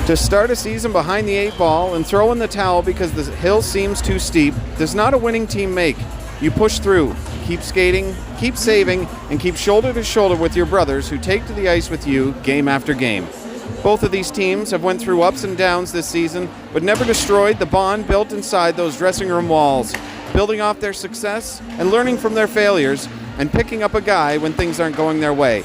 To start a season behind the 8 ball and throw in the towel because the hill seems too steep does not a winning team make. You push through, keep skating, keep saving, and keep shoulder to shoulder with your brothers who take to the ice with you game after game. Both of these teams have went through ups and downs this season, but never destroyed the bond built inside those dressing room walls, building off their success and learning from their failures and picking up a guy when things aren't going their way.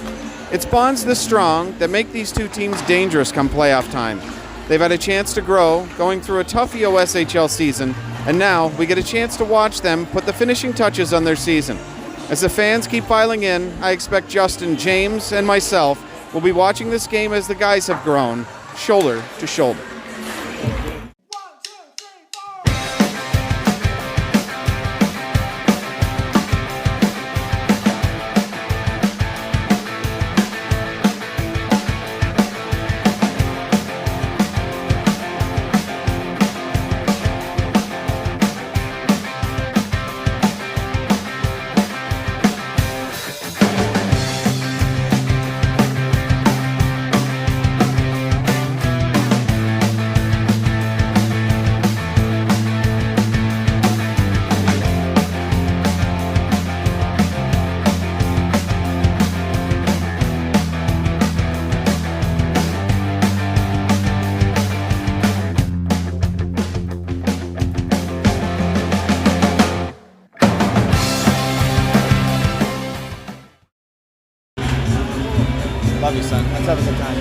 It's bonds this strong that make these two teams dangerous come playoff time. They've had a chance to grow, going through a tough EOSHL season, and now we get a chance to watch them put the finishing touches on their season. As the fans keep filing in, I expect Justin, James, and myself will be watching this game as the guys have grown, shoulder to shoulder. Love you, son. Let's have a good time.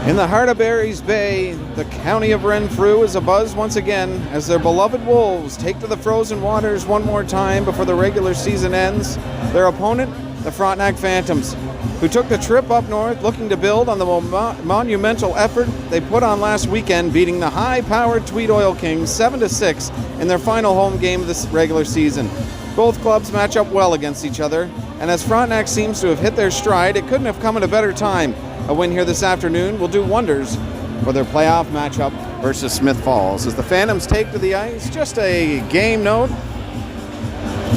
In the heart of Barry's Bay, the county of Renfrew is abuzz once again as their beloved Wolves take to the frozen waters one more time before the regular season ends. Their opponent, the Frontenac Phantoms, who took the trip up north looking to build on the monumental effort they put on last weekend, beating the high-powered Tweed Oil Kings 7-6 in their final home game of this regular season. Both clubs match up well against each other, and as Frontenac seems to have hit their stride, it couldn't have come at a better time. A win here this afternoon will do wonders for their playoff matchup versus Smith Falls. As the Phantoms take to the ice, just a game note,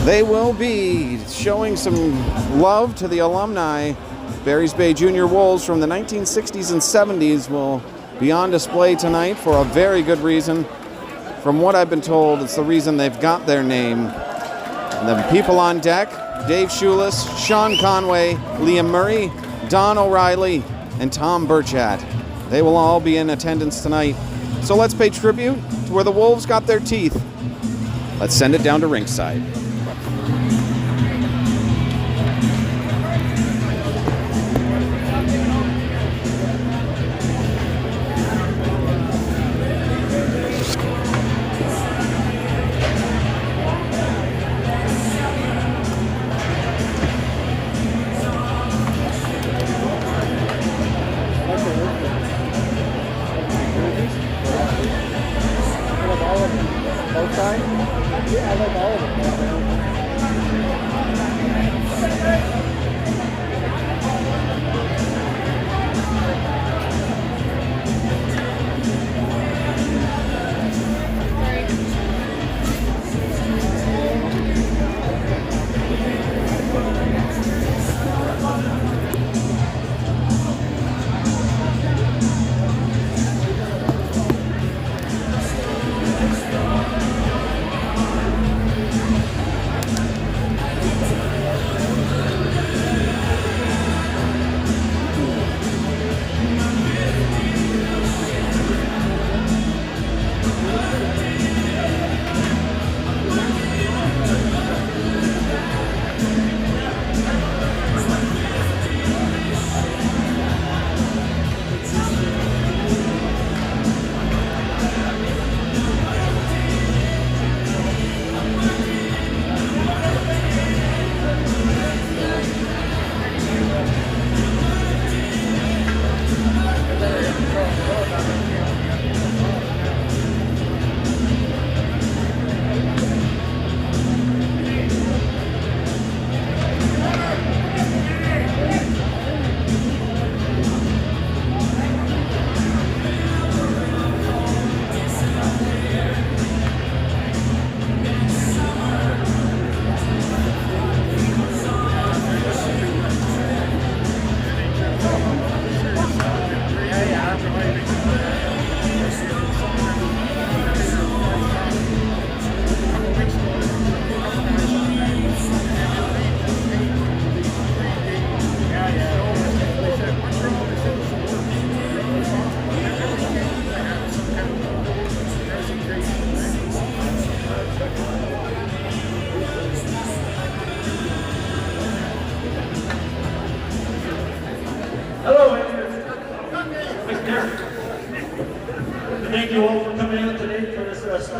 they will be showing some love to the alumni. Barry's Bay Junior Wolves from the 1960s and 70s will be on display tonight for a very good reason. From what I've been told, it's the reason they've got their name. And the people on deck, Dave Schulis, Sean Conway, Liam Murray, Don O'Reilly, and Tom Burchat. They will all be in attendance tonight. So let's pay tribute to where the Wolves got their teeth. Let's send it down to ringside. Yeah, I like all of them.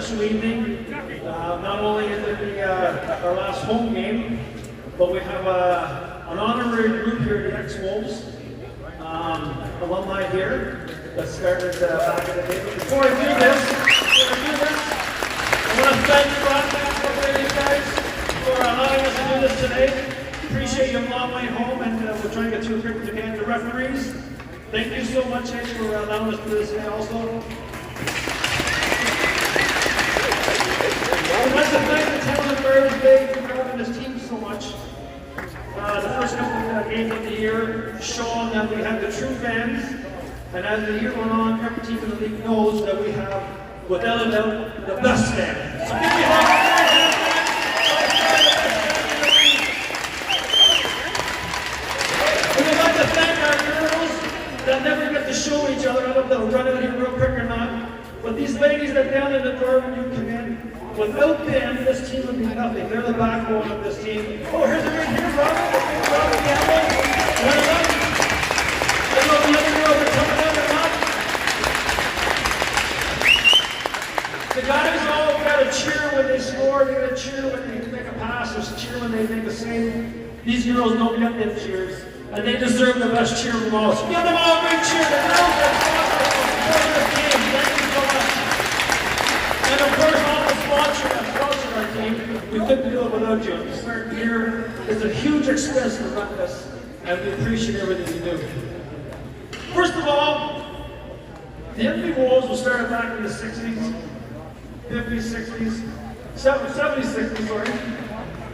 special evening. Not only is it our last home game, but we have an honorary group here at the X-Wolves, alumni here that started back in the day. But before I do this, I want to thank Frontenac for you guys for allowing us to do this today. Appreciate you a long way home, and we're trying to get through quick again. The referees, thank you so much, Ed, for allowing us to do this today also. I'd like to thank the town of Barry's Bay for having this team so much. The first couple of games of the year showing that we have the true fans, and as the year went on, every team in the league knows that we have, without a doubt, the best fans. So give me a hand. And I'd like to thank our girls that never get to show each other. I don't know if they'll run out here real quick or not, but these ladies that down in the door when you come in, without them, this team would be nothing. They're the backbone of this team. Oh, here's a right here, Robert. Robert Gamble. One of them. I don't know if the other girls are coming out or not. The guys all got to cheer when they score. They got to cheer when they make a pass, or cheer when they make a save. These girls don't get them cheers, and they deserve the best cheer of them all. So give them all a big cheer. The girls that supporting this game. Thank you so much. And of course, all the sponsors that sponsor our team, we couldn't do it without you. The start here is a huge expense to run this, and we appreciate everything you do. First of all, the Empty Wolves was started back in the 60s, 50s, 60s, 70s, 60s, sorry.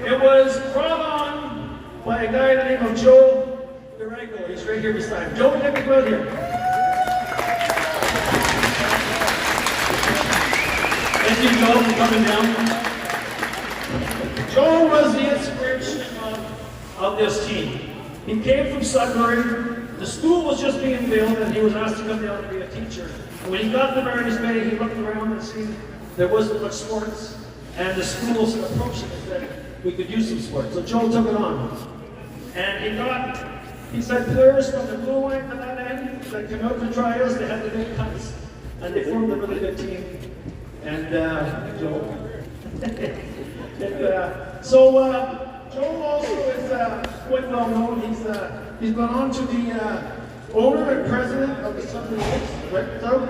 It was brought on by a guy by the name of Joe Durango. He's right here beside me. Joe, take me out here. Thank you, Joe, for coming down. Joe was the inspiration of this team. He came from Sudbury. The school was just being built, and he was asked to come down to be a teacher. And when he got to Barry's Bay, he looked around and seen there wasn't much sports, and the school approached him and said, we could use some sports. So Joe took it on. And he said players from the blue line to that end that came out for trials, they had to make cuts, and they formed a really good team. And Joe. Joe also is quite well known. He's gone on to be owner and president of the Southern Wolves right now.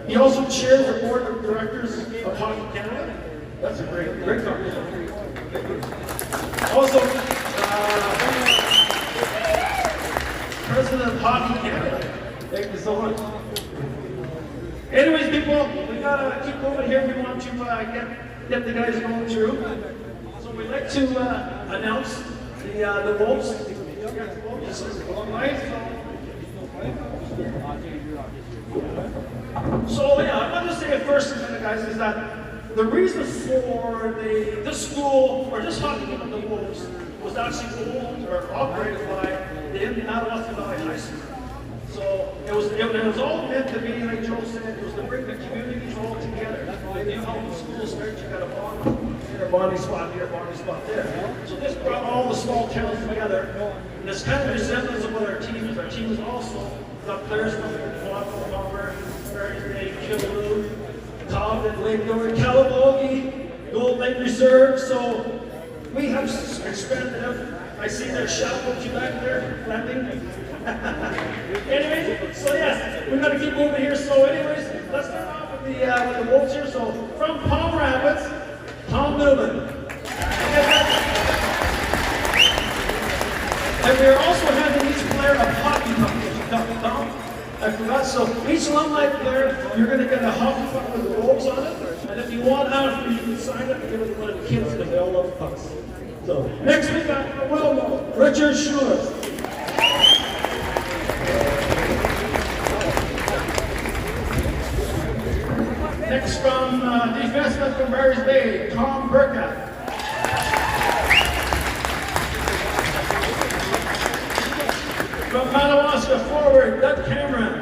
He also chairs the board of directors of Hockey Canada. That's a great company. Also, president of Hockey Canada. Thank you so much. Anyways, people, we gotta keep moving here. We want to get the guys going through. So we'd like to announce the Wolves. So yeah, I want to say it first, guys, is that the reason for this school or this hockey team of the Wolves was actually owned or operated by the Indiana Valley High School. So it was all meant to be, like Joe said, it was to bring the communities all together. You know how the school starts, you got a bonding spot here, a bonding spot there. So this brought all the small towns together. And it's kind of a resemblance of what our team is. Our team is also got players from Palmer, Barry's Bay, Killaloe, Cobden, Lake North, Calabogie, Gold Lake Reserve. So we have expanded out. I see their shadow you back there, landing. Anyways, so yes, we're gonna keep moving here. So anyways, let's start off with the Wolves here. So from Palm Rapids, Tom Newman. And we are also having each player a hockey puck. Tom, I forgot. So each alumni player, you're gonna get a hockey puck with the Wolves on it. And if you want after, you can sign it and give it to one of the kids because they all love pucks. So next we got Richard Schuler. Next from defenseman from Barry's Bay, Tom Burka. From Madawaska forward, Doug Cameron.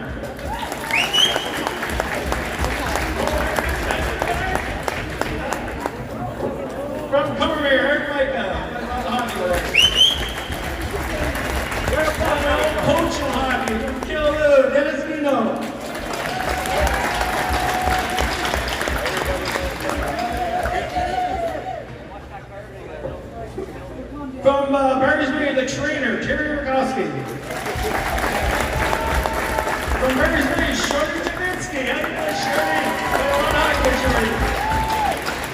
From Comermere, Eric Micah. Coach in hockey from Killaloe, Dennis Vino. From Mary's Bay, Shorty Jaminski. How you doing, Shorty? Come on out here, Shorty.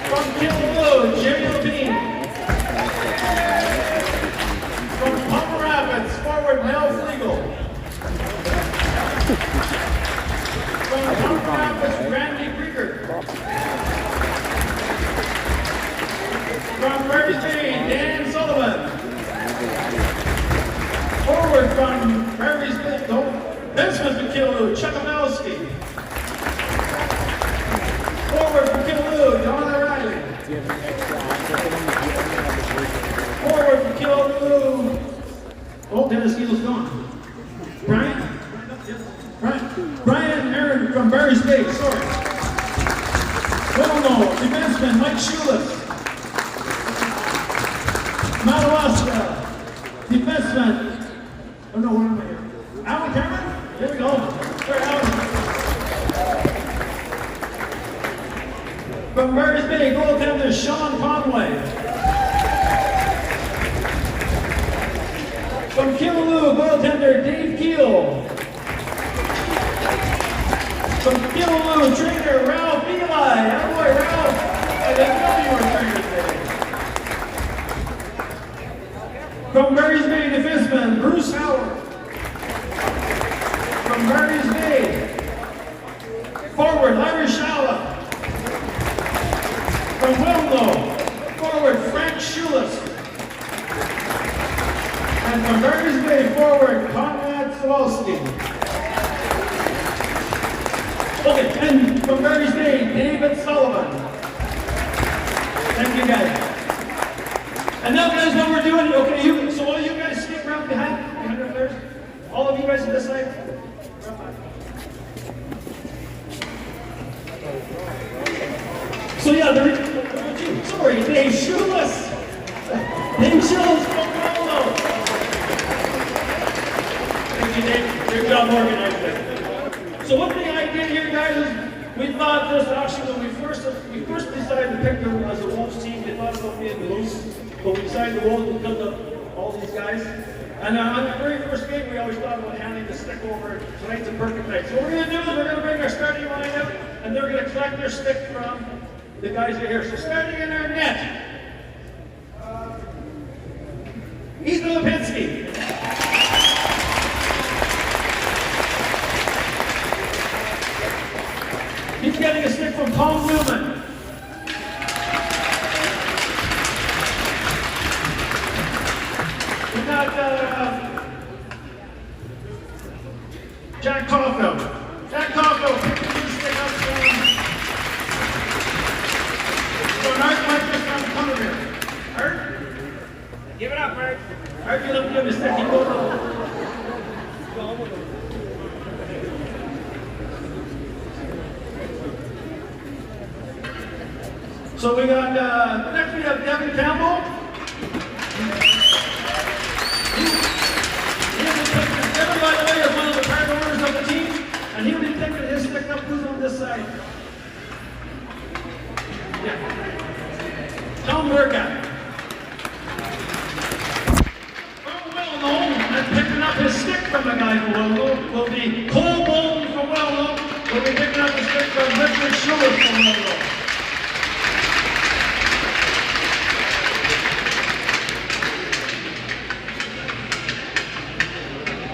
From Killaloe, Jimmy Levine. From Palmer Rapids, forward Mel Flegel. From Palmer Rapids, Randy Krieger. From Mary's Bay, Dan Sullivan. Forward from Mary's Bay, Benjamin from Killaloe, Chuck Amelski. Forward from Killaloe, Don O'Reilly. Forward from Killaloe. Oh, Dennis Neal's gone. Brian Aaron from Mary's Bay, sorry. Wilmo, defenseman, Mike Schulis. Madawaska, defenseman. Oh no, where am I here? Alan Cameron? Here we go. Sorry, Alan. From Mary's Bay, goaltender Sean Conway. From Killaloe, goaltender Dave Keel. From Killaloe, trainer Ralph Eli. Oh boy, Ralph. I didn't know you were a trainer today. From Mary's Bay, defenseman Bruce Howard. From Mary's Bay, forward Larry Shala. From Willow, forward Frank Schulis. And from Mary's Bay, forward Conrad Sawalski. Okay, and from Mary's Bay, David Sullivan. Thank you guys. And now guys, what we're doing, okay, so all you guys stick around behind your players? All of you guys on this side? So yeah, sorry, Dave Schulis. Dave Schulis from Willow. Thank you, Dave. Good job organizing that. So what the idea here, guys, is we thought this actually when we first decided to pick them as a Wolves team, they thought about being loose, but we decided the Wolves because of all these guys. And on the very first game, we always thought about handing the stick over. Tonight's a perfect night. So what we're going to do is we're going to bring our starting lineup, and they're going to collect their stick from the guys right here. So starting in our net, Ethan Lipinski. He's getting a stick from Paul Newman. We got Jack Caulfield. Jack Caulfield picking his stick up from Art Michael from Columbia. Art? Give it up, Art. Art, you don't give a stick. You go So we got, next we have Devin Campbell. Devin, by the way, is one of the part owners of the team, and he'll be picking his stick up who's on this side. Yeah. Tom Burka. From Willow, and picking up his stick from a guy from Willow will be Cole Bowles from Willow. We'll be picking up his stick from Richard Schuler from Willow.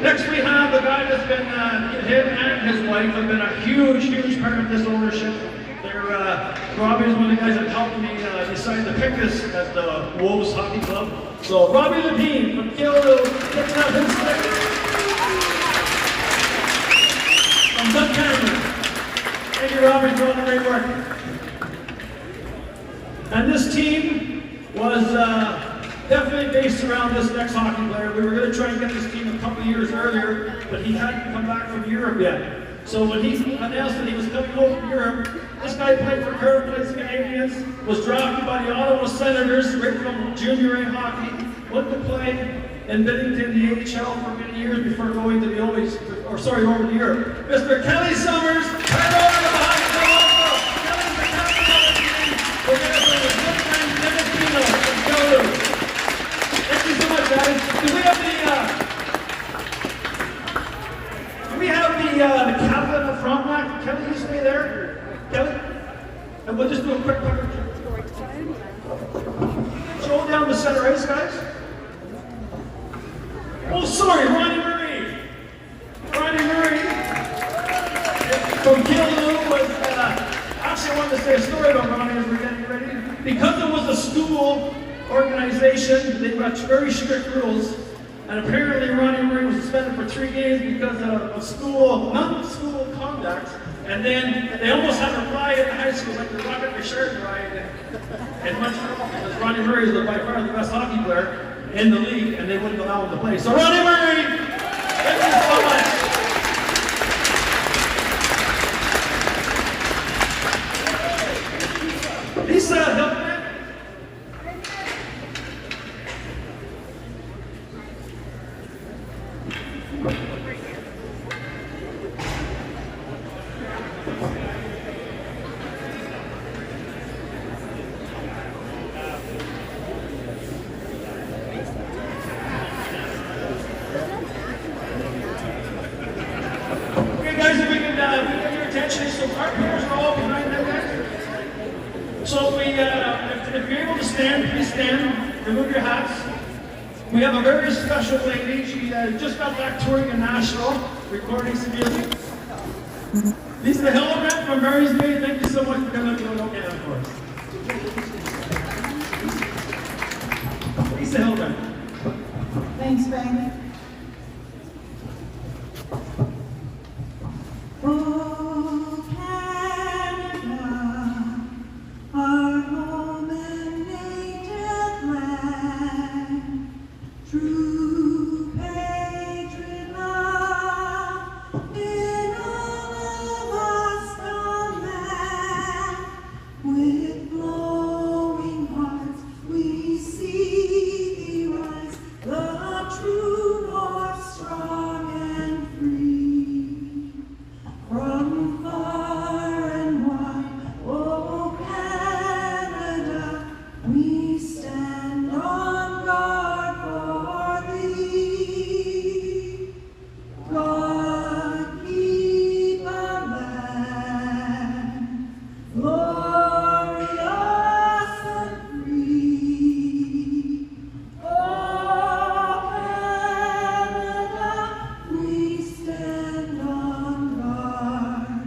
Next we have the guy that's been, him and his wife have been a huge part of this ownership. They're, Robbie is one of the guys that helped me decide to pick this at the Wolves Hockey Club. So Robbie Lepine from Killaloe picking up his stick. From Doug Cameron. Thank you, Robbie, for all the great work. And this team was, definitely based around this next hockey player. We were going to try and get this team a couple of years earlier, but he hadn't come back from Europe yet. So when he announced that he was coming home from Europe, this guy played for Curve, played for Canadians, was drafted by the Ottawa Senators, right from junior A hockey, went to play in Bennington, the AHL for many years before going to the over to Europe. Mr. Kelly Summers, right over to the hockey club also. Kelly's the captain of the team. We're going to bring his good friend Dennis Pino from Killaloe. Thank you so much, guys. Do we have the the captain of Frontenac. Kelly, you stay there. Kelly? And we'll just do a quick throw down the center ice, guys. Oh, sorry, Ronnie Murray. Ronnie Murray from Killaloo was, actually I wanted to say a story about Ronnie as we're getting ready. Because it was a school organization, they've got very strict rules. And apparently Ronnie Murray was suspended for 3 days because of school, non-school conduct. And then they almost had a riot at the high school, like the Robert Richard riot in Montreal, because Ronnie Murray is by far the best hockey player in the league, and they wouldn't allow him to play. So Ronnie Murray, thank you so much. Lisa, help me. So our players are all behind them guys. So if you're able to stand, please stand. Remove your hats. We have a very special lady. She just got back touring in Nashville, recording some music. Lisa Hillebrand from Mary's Bay. Thank you so much for coming to the local of course. Lisa Hillebrand. Thanks, Frank. Oh, Canada, our home and native land, true patriot love in all of us command. With glowing hearts we see thee rise, the true north, strong and free. From far and wide, oh Canada, we stand on guard for thee. God keep our land glorious and free. Oh Canada, we stand on guard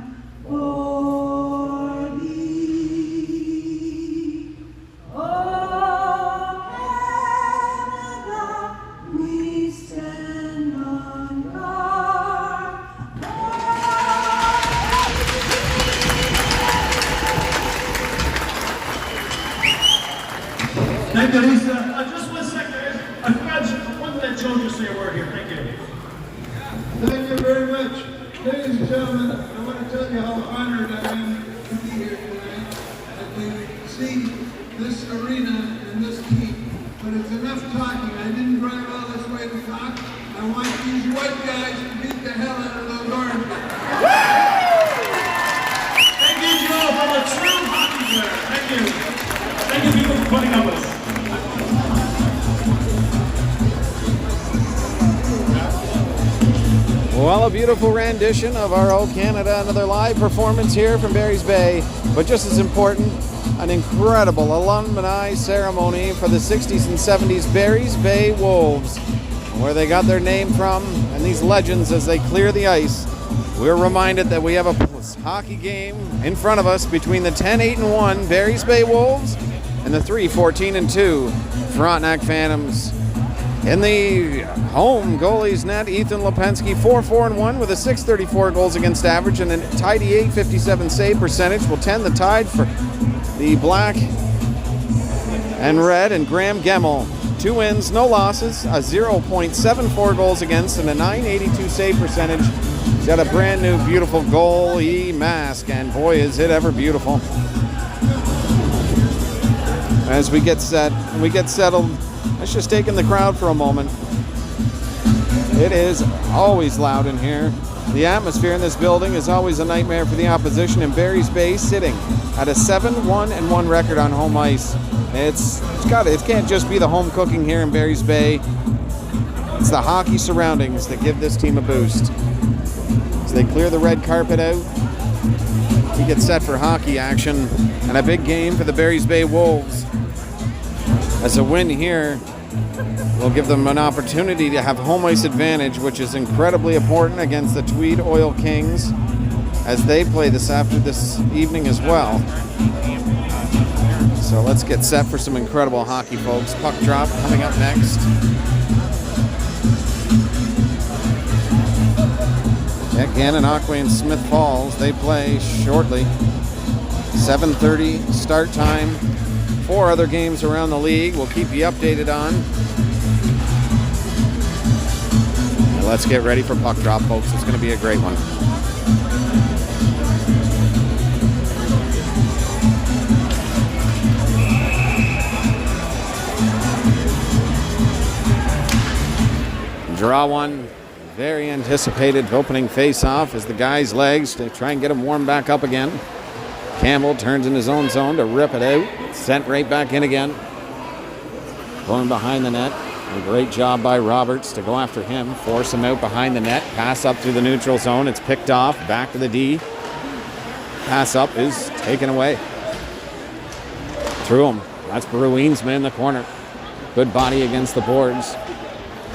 for thee. Oh Canada, we stand on guard for Thank you, Lisa. Just 1 second, guys. I forgot one that Joe just say a word here. Thank you. Thank you very much. Ladies and gentlemen, I want to tell you how honored I am to be here tonight and to see this arena and this team. But it's enough talking. I didn't drive all this way to talk. I want these white guys to beat the hell out of those orange guys. Thank you, Joe, for the true hockey player. Thank you. Thank you, people, for putting up with us. Well, a beautiful rendition of our O Canada, another live performance here from Barry's Bay. But just as important, an incredible alumni ceremony for the 60s and 70s Barry's Bay Wolves, where they got their name from, and these legends as they clear the ice. We're reminded that we have a hockey game in front of us between the 10-8-1 Barry's Bay Wolves and the 3-14-2 Frontenac Phantoms. In the home goalie's net, Ethan Lipensky, 4-4-1 with a .634 goals against average and a tidy .857 save percentage will tend the tide for the black and red. And Graham Gemmell, 2 wins, no losses, a 0.74 goals against and a .982 save percentage. He's got a brand new beautiful goalie mask, and boy is it ever beautiful. As we get set and we get settled, let's just take in the crowd for a moment. It is always loud in here. The atmosphere in this building is always a nightmare for the opposition, and Barry's Bay sitting at a 7-1-1 record on home ice. It can't just be the home cooking here in Barry's Bay. It's the hockey surroundings that give this team a boost. As they clear the red carpet out. He gets set for hockey action, and a big game for the Barry's Bay Wolves. As a win here will give them an opportunity to have home ice advantage, which is incredibly important against the Tweed Oil Kings as they play this evening as well. So let's get set for some incredible hockey, folks. Puck drop coming up next. Gananoque and Smith Falls, they play shortly. 7:30 start time. 4 other games around the league we'll keep you updated on. And let's get ready for puck drop, folks. It's going to be a great one. Draw one. Very anticipated opening face-off as the guy's legs to try and get him warmed back up again. Campbell turns in his own zone to rip it out. Sent right back in again. Going behind the net. A great job by Roberts to go after him. Force him out behind the net. Pass up through the neutral zone. It's picked off. Back to the D. Pass up is taken away. Through him. That's Bruinsma in the corner. Good body against the boards.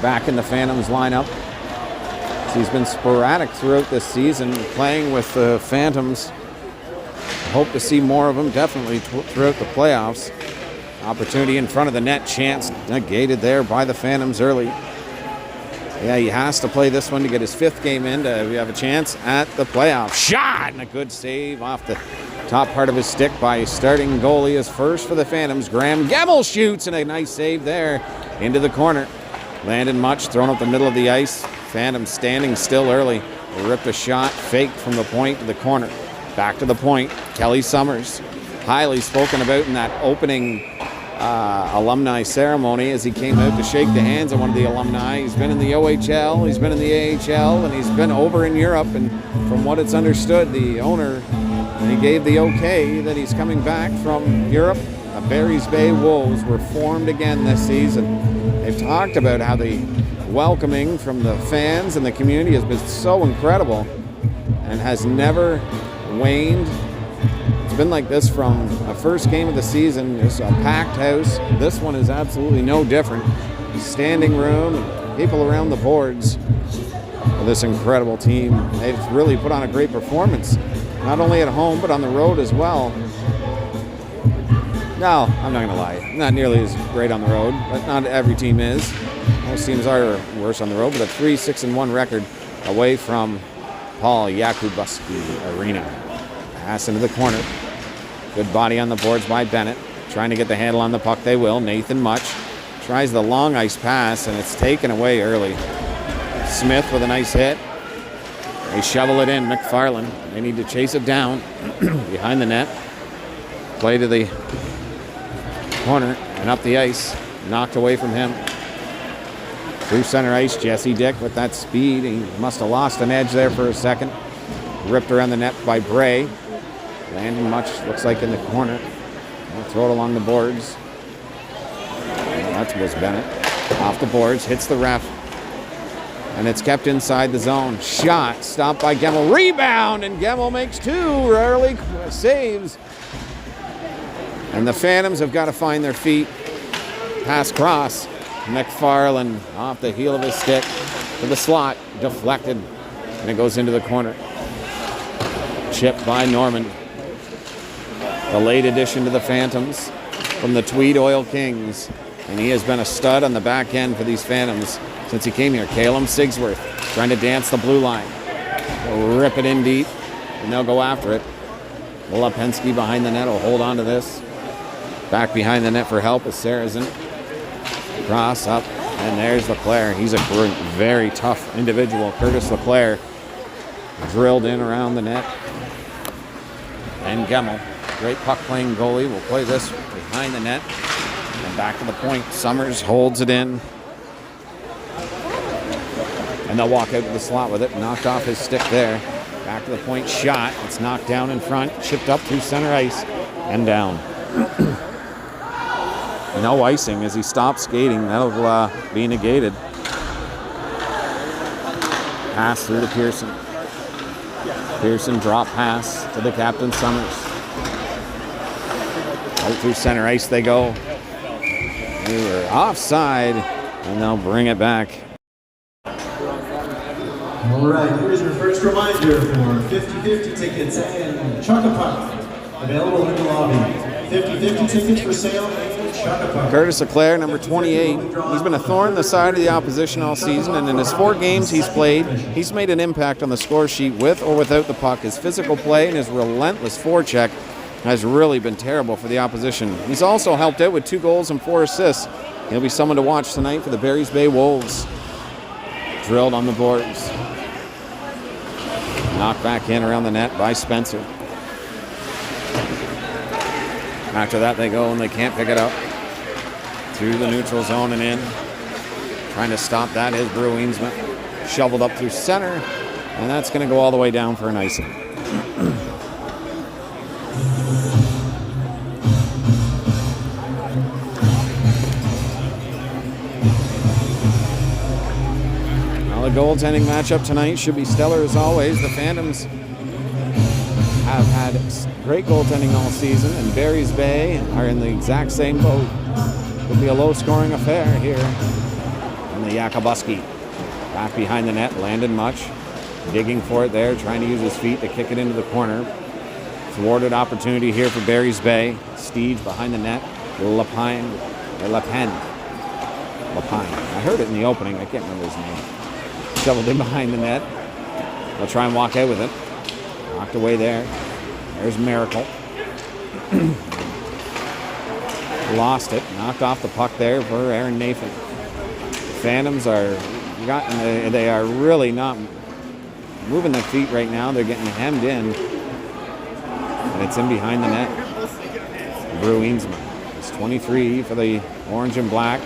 Back in the Phantoms lineup. He's been sporadic throughout this season playing with the Phantoms. Hope to see more of him definitely throughout the playoffs. Opportunity in front of the net. Chance negated there by the Phantoms early. Yeah, he has to play this one to get his 5th game in to have a chance at the playoffs. Shot! And a good save off the top part of his stick by starting goalie. His first for the Phantoms. Graham Gemmell shoots, and a nice save there into the corner. Landed much, thrown up the middle of the ice. Phantoms standing still early. They ripped a shot, faked from the point to the corner. Back to the point, Kelly Summers. Highly spoken about in that opening alumni ceremony as he came out to shake the hands of one of the alumni. He's been in the OHL, he's been in the AHL, and he's been over in Europe. And from what it's understood, the owner, he gave the okay that he's coming back from Europe. The Barry's Bay Wolves were formed again this season. They've talked about how the welcoming from the fans and the community has been so incredible and has never waned. It's been like this from the first game of the season. It's a packed house. This one is absolutely no different. Standing room, and people around the boards for this incredible team. They've really put on a great performance, not only at home but on the road as well. No, I'm not going to lie. Not nearly as great on the road, but not every team is. Most teams are worse on the road, but a 3-6-1 record away from Paul Yakubuski Arena. Pass into the corner. Good body on the boards by Bennett. Trying to get the handle on the puck, they will. Nathan Much tries the long ice pass, and it's taken away early. Smith with a nice hit. They shovel it in. McFarland. They need to chase it down behind the net. Play to the corner and up the ice. Knocked away from him. Through center ice, Jesse Dick with that speed. He must have lost an edge there for a second. Ripped around the net by Bray. Landing Much, looks like in the corner. They'll throw it along the boards. That was Bennett. Off the boards, hits the ref. And it's kept inside the zone. Shot, stopped by Gemmell. Rebound, and Gemmell makes 2 early saves. And the Phantoms have got to find their feet. Pass cross. McFarland off the heel of his stick to the slot. Deflected. And it goes into the corner. Chipped by Norman. The late addition to the Phantoms from the Tweed Oil Kings. And he has been a stud on the back end for these Phantoms since he came here. Calum Sigsworth trying to dance the blue line. They'll rip it in deep, and they'll go after it. Volopensky behind the net will hold on to this. Back behind the net for help is Sarrazin. Cross up, and there's Leclerc. He's a very tough individual. Curtis Leclerc drilled in around the net. And Gemmell, great puck-playing goalie, will play this behind the net. And back to the point. Summers holds it in. And they'll walk out to the slot with it. Knocked off his stick there. Back to the point. Shot. It's knocked down in front. Chipped up through center ice. And down. No icing as he stops skating. That'll be negated. Pass through to Pearson. Pearson drop pass to the captain, Summers. Out through center ice they go. They were offside, and they'll bring it back. All right, here's your first reminder for 50/50 tickets and Chuck-a-Puck. Available in the lobby. 50/50 tickets for sale and Chuck-a-Puck. Curtis Leclerc, number 28. He's been a thorn in the side of the opposition all season, and in his 4 games he's played, he's made an impact on the score sheet with or without the puck. His physical play and his relentless forecheck has really been terrible for the opposition. He's also helped out with 2 goals and 4 assists. He'll be someone to watch tonight for the Barry's Bay Wolves. Drilled on the boards. Knocked back in around the net by Spencer. After that they go and they can't pick it up. Through the neutral zone and in. Trying to stop that is Brew Eamesman. Shoveled up through center, and that's going to go all the way down for an icing. The goaltending matchup tonight should be stellar as always. The Phantoms have had great goaltending all season, and Barry's Bay are in the exact same boat. It'll be a low-scoring affair here in the Yakubuski. Back behind the net, Landon Much digging for it there, trying to use his feet to kick it into the corner. Thwarted opportunity here for Barry's Bay. Steege behind the net. Lapine. I heard it in the opening. I can't remember his name. Shoveled in behind the net. They'll try and walk out with it. Knocked away there. There's Miracle. Lost it. Knocked off the puck there for Aaron Nathan. The Phantoms they are really not moving their feet right now. They're getting hemmed in. And it's in behind the net. Brew Eamesman. It's 23 for the orange and black.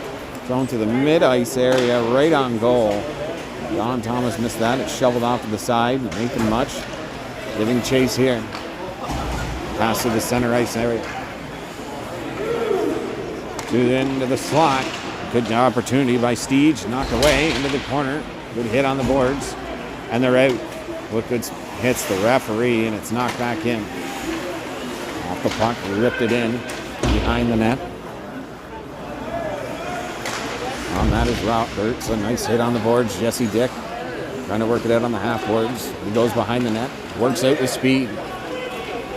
Thrown to the mid-ice area, right on goal. Don Thomas missed that. It's shoveled off to the side. Nathan Much giving chase here. Pass to the center ice area. To the end of the slot. Good opportunity by Steege. Knocked away into the corner. Good hit on the boards. And they're out. Woodgood hits the referee, and it's knocked back in. Off the puck, ripped it in behind the net. On that is Roberts. A nice hit on the boards. Jesse Dick trying to work it out on the half boards. He goes behind the net. Works out with speed.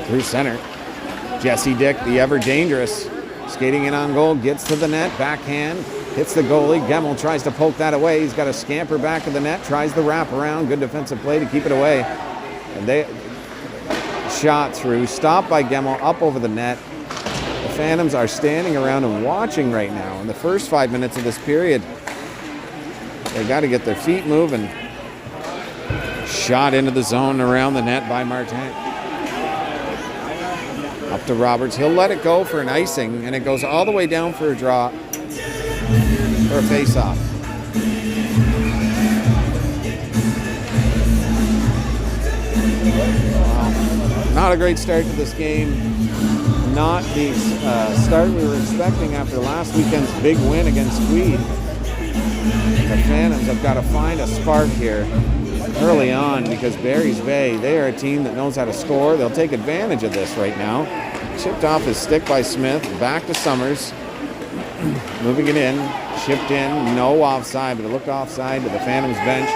Through center. Jesse Dick, the ever dangerous. Skating in on goal. Gets to the net. Backhand. Hits the goalie. Gemmell tries to poke that away. He's got to scamper back to the net. Tries the wrap around. Good defensive play to keep it away. And they shot through. Stopped by Gemmell. Up over the net. The Phantoms are standing around and watching right now. In the first 5 minutes of this period, they got to get their feet moving. Shot into the zone around the net by Martin. Up to Roberts. He'll let it go for an icing, and it goes all the way down for a draw, or a face-off. Wow. Not a great start to this game. Not the start we were expecting after last weekend's big win against Tweed. The Phantoms have got to find a spark here early on, because Barry's Bay, they are a team that knows how to score. They'll take advantage of this right now. Chipped off his stick by Smith. Back to Summers. Moving it in. Chipped in. No offside, but it looked offside to the Phantoms bench.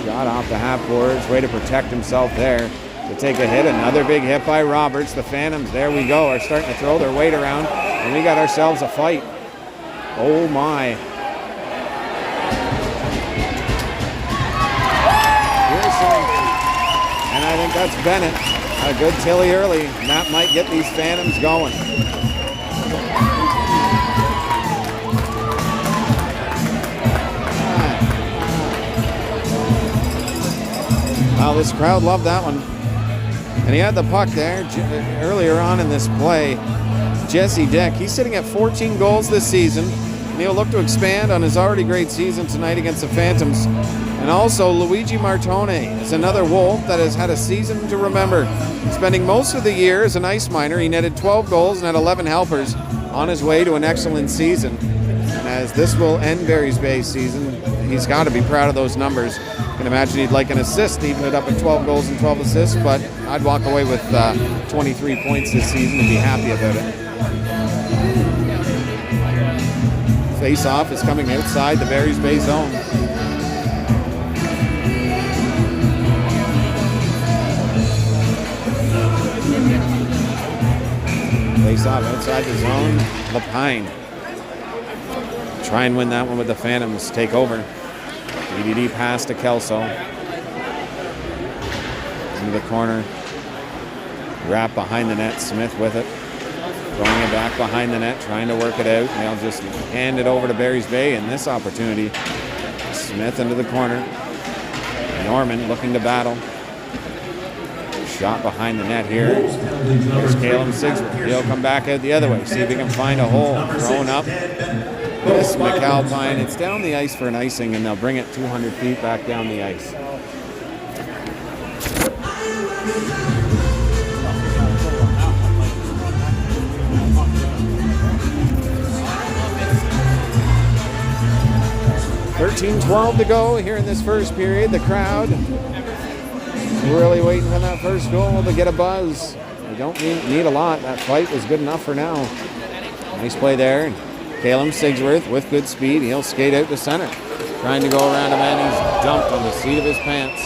Shot off the half boards. Way to protect himself there. To take a hit. Another big hit by Roberts. The Phantoms, there we go, are starting to throw their weight around. And we got ourselves a fight. Oh my. And I think that's Bennett. A good Tilly early. And that might get these Phantoms going. Well, this crowd loved that one. And he had the puck there earlier on in this play. Jesse Dick, he's sitting at 14 goals this season. And he'll look to expand on his already great season tonight against the Phantoms. And also, Luigi Martone is another Wolf that has had a season to remember. Spending most of the year as an ice miner, he netted 12 goals and had 11 helpers on his way to an excellent season. And as this will end Barry's Bay's season, he's got to be proud of those numbers. I can imagine he'd like an assist, even it up at 12 goals and and 12 assists, but I'd walk away with 23 points this season and be happy about it. Face-off is coming outside the Barry's Bay zone. Face-off outside the zone. Lapine. Try and win that one with the Phantoms. Take over. EDD pass to Kelso. Into the corner. Wrap behind the net. Smith with it. Throwing it back behind the net. Trying to work it out. They'll just hand it over to Barry's Bay in this opportunity. Smith into the corner. Norman looking to battle. Shot behind the net here. Here's Caleb Sigsworth. He'll come back out the other way. See if he can find a hole. Thrown up. This McAlpine. It's down the ice for an icing, and they'll bring it 200 feet back down the ice. .13-12 to go here in this first period. The crowd really waiting for that first goal to get a buzz. We don't need a lot. That fight was good enough for now. Nice play there. Caleb Sigsworth with good speed. He'll skate out to center. Trying to go around a man. He's dumped on the seat of his pants.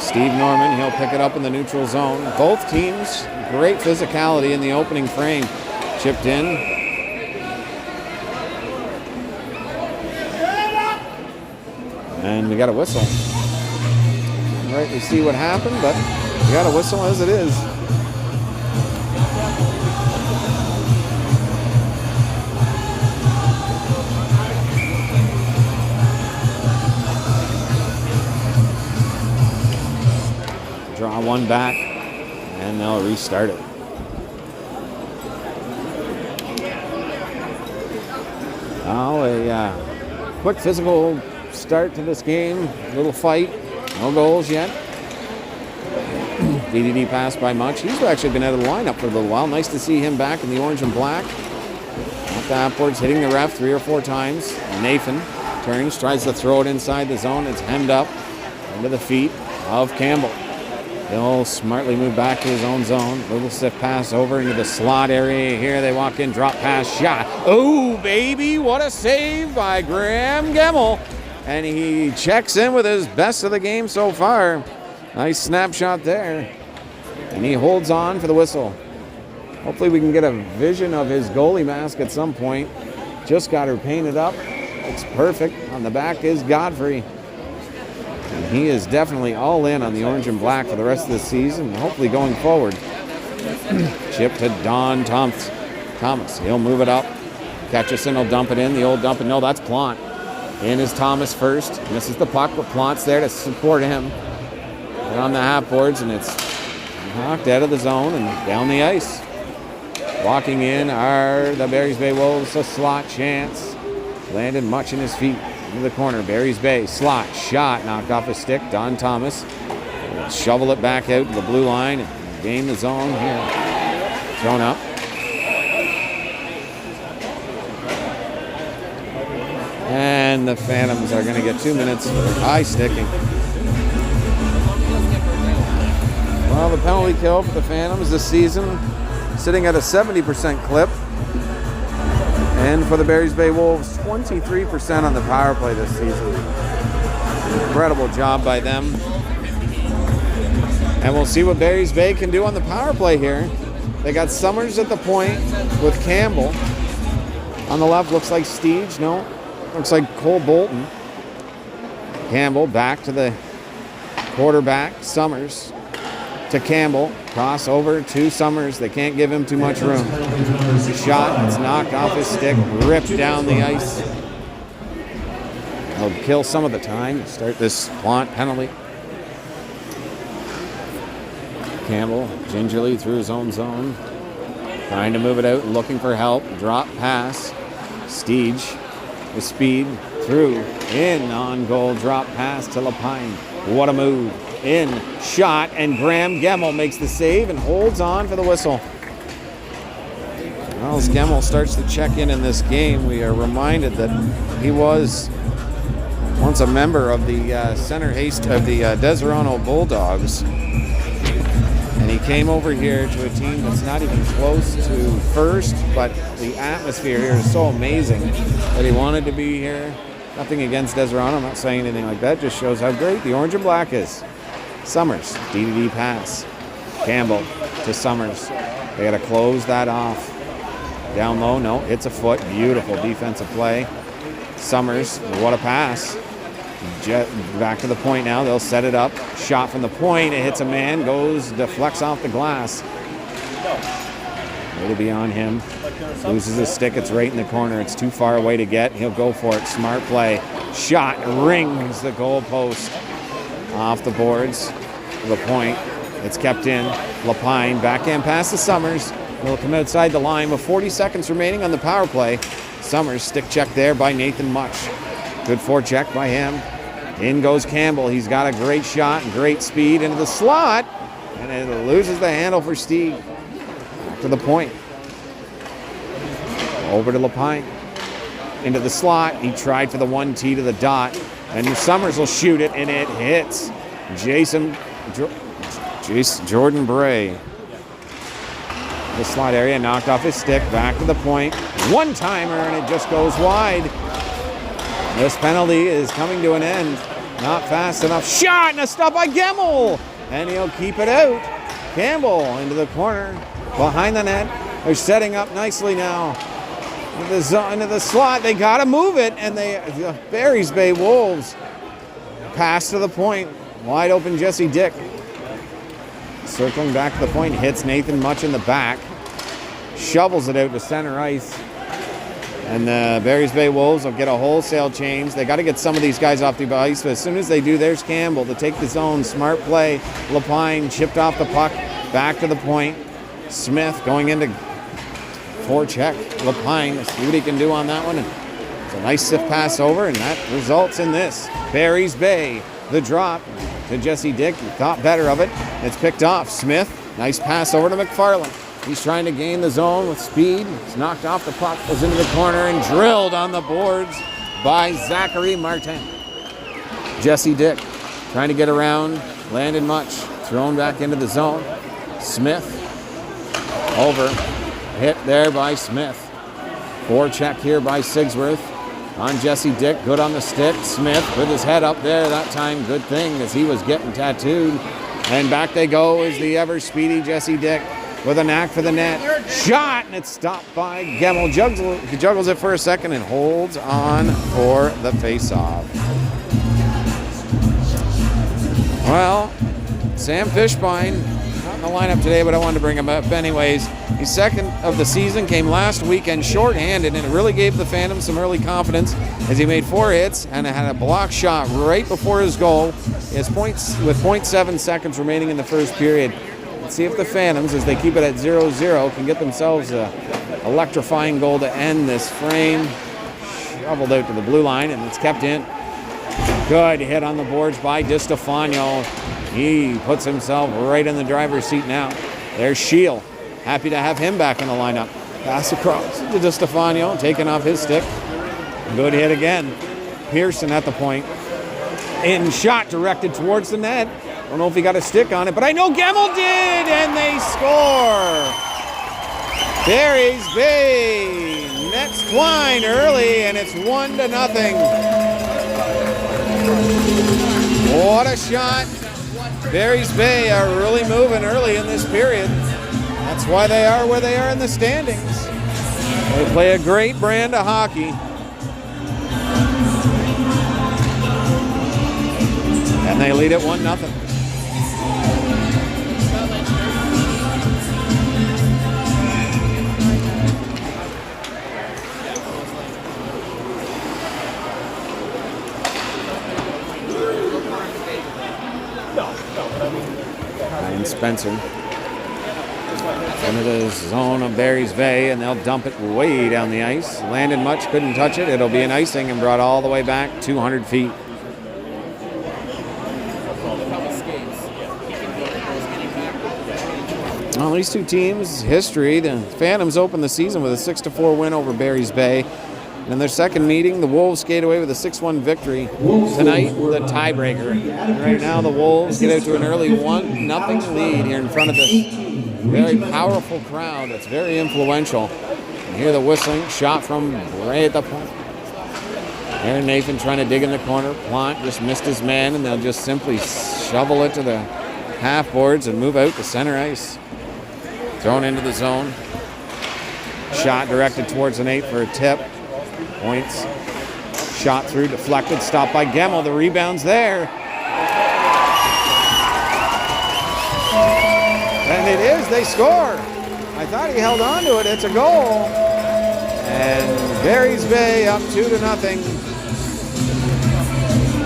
Steve Norman, he'll pick it up in the neutral zone. Both teams, great physicality in the opening frame. Chipped in. And we got a whistle. Right, we see what happened, but we got a whistle as it is. Draw one back, and they'll restart it. Now a quick physical start to this game. Little fight. No goals yet. DDD pass by Much. He's actually been out of the lineup for a little while. Nice to see him back in the orange and black. Off the upwards, hitting the ref 3 or 4 times. Nathan turns, tries to throw it inside the zone. It's hemmed up into the feet of Campbell. He'll smartly move back to his own zone. Little stiff pass over into the slot area. Here they walk in, drop pass, shot. Oh, baby, what a save by Graham Gemmel. And he checks in with his best of the game so far. Nice snapshot there. And he holds on for the whistle. Hopefully we can get a vision of his goalie mask at some point. Just got her painted up. Looks perfect. On the back is Godfrey. And he is definitely all in on the orange and black for the rest of the season, and hopefully going forward. Chip to Don Thomas. He'll move it up. Ketchison will dump it in. The old dump it. No, that's Plant. In is Thomas first. Misses the puck, but Plant's there to support him. They're on the half boards, and it's knocked out of the zone and down the ice. Walking in are the Barry's Bay Wolves. A slot chance. Landed Much in his feet. Into the corner. Barry's Bay. Slot. Shot. Knocked off a stick. Don Thomas. Shovel it back out to the blue line and gain the zone here. Thrown up. And the Phantoms are going to get 2 minutes for high sticking. Well, the penalty kill for the Phantoms this season sitting at a 70% clip. And for the Barry's Bay Wolves, 23% on the power play this season. Incredible job by them. And we'll see what Barry's Bay can do on the power play here. They got Summers at the point with Campbell. On the left looks like Steege. No. Looks like Cole Bolton. Campbell back to the quarterback. Summers to Campbell. Cross over to Summers. They can't give him too much room. Shot. It's knocked off his stick. Ripped down the ice. He'll kill some of the time. Start this Plant penalty. Campbell gingerly through his own zone. Trying to move it out. Looking for help. Drop pass. Steege. With speed, through, in, on goal, drop pass to Lapine. What a move. In, shot, and Graham Gemmel makes the save and holds on for the whistle. Well, as Gemmel starts to check in this game, we are reminded that he was Once a member of the Center Haste of the Deserano Bulldogs. And he came over here to a team that's not even close to first, but the atmosphere here is so amazing that he wanted to be here. Nothing against Deserano, I'm not saying anything like that, just shows how great the orange and black is. Summers, DDD pass. Campbell to Summers. They got to close that off. Down low, no, hits a foot. Beautiful defensive play. Summers, what a pass. Back to the point now. They'll set it up. Shot from the point. It hits a man. Deflects off the glass. It'll be on him. Loses his stick. It's right in the corner. It's too far away to get. He'll go for it. Smart play. Shot rings the goalpost off the boards. To the point. It's kept in. Lapine backhand pass to Summers. It'll come outside the line with 40 seconds remaining on the power play. Summers stick check there by Nathan Much. Good forecheck by him. In goes Campbell. He's got a great shot and great speed into the slot. And it loses the handle for Steve. Back to the point. Over to Lapine. Into the slot. He tried for the 1T to the dot. And Summers will shoot it, and it hits Jordan Bray. The slot area, knocked off his stick, back to the point. One-timer, and it just goes wide. This penalty is coming to an end. Not fast enough. Shot, and a stop by Gemmel. And he'll keep it out. Campbell into the corner, behind the net. They're setting up nicely now. Into the slot, they got to move it, and the Barry's Bay Wolves pass to the point. Wide open Jesse Dick. Circling back to the point, hits Nathan Much in the back. Shovels it out to center ice. And the Barry's Bay Wolves will get a wholesale change. They got to get some of these guys off the ice, but as soon as they do, there's Campbell to take the zone. Smart play. Lapine chipped off the puck. Back to the point. Smith going into forecheck. Lapine, see what he can do on that one. And it's a nice stiff pass over, and that results in this. Barry's Bay, the drop to Jesse Dick. He thought better of it. It's picked off. Smith, nice pass over to McFarland. He's trying to gain the zone with speed. He's knocked off the puck, goes into the corner, and drilled on the boards by Zachary Martin. Jesse Dick trying to get around. Landon Much, thrown back into the zone. Smith, over. Hit there by Smith. Forecheck here by Sigsworth. On Jesse Dick, good on the stick. Smith with his head up there that time. Good thing as he was getting tattooed. And back they go is the ever speedy Jesse Dick with a knack for the net. Shot, and it's stopped by Gemmel. Juggles it for a second and holds on for the face-off. Well, Sam Fishbein, not in the lineup today, but I wanted to bring him up anyways. He's second of the season, came last weekend shorthanded, and it really gave the Phantoms some early confidence as he made 4 hits and had a block shot right before his goal. He has points with 0.7 seconds remaining in the first period. Let's see if the Phantoms, as they keep it at 0-0, can get themselves an electrifying goal to end this frame. Shoveled out to the blue line, and it's kept in. Good hit on the boards by DiStefano. He puts himself right in the driver's seat now. There's Shield. Happy to have him back in the lineup. Pass across to DiStefano, taking off his stick. Good hit again. Pearson at the point. In shot directed towards the net. Don't know if he got a stick on it, but I know Gemmel did, and they score. Barry's Bay nets Twine early, and it's 1-0. What a shot. Barry's Bay are really moving early in this period. That's why they are where they are in the standings. They play a great brand of hockey. And they lead it 1-0. Ryan Spencer into the zone of Barry's Bay, and they'll dump it way down the ice. Landon Much couldn't touch it. It'll be an icing and brought all the way back 200 feet. Well, these two teams, history. The Phantoms opened the season with a 6-4 win over Barry's Bay. In their second meeting, the Wolves skate away with a 6-1 victory. Tonight, the tiebreaker. And right now, the Wolves get out to an early 1-0 lead here in front of this very powerful crowd that's very influential. You hear the whistling, shot from right at the point. Aaron Nathan trying to dig in the corner. Plante just missed his man, and they'll just simply shovel it to the half boards and move out to center ice. Thrown into the zone. Shot directed towards the net for a tip. Points. Shot through, deflected, stopped by Gemmell. The rebound's there. And it is, they score. I thought he held on to it. It's a goal. And Barry's Bay up 2-0.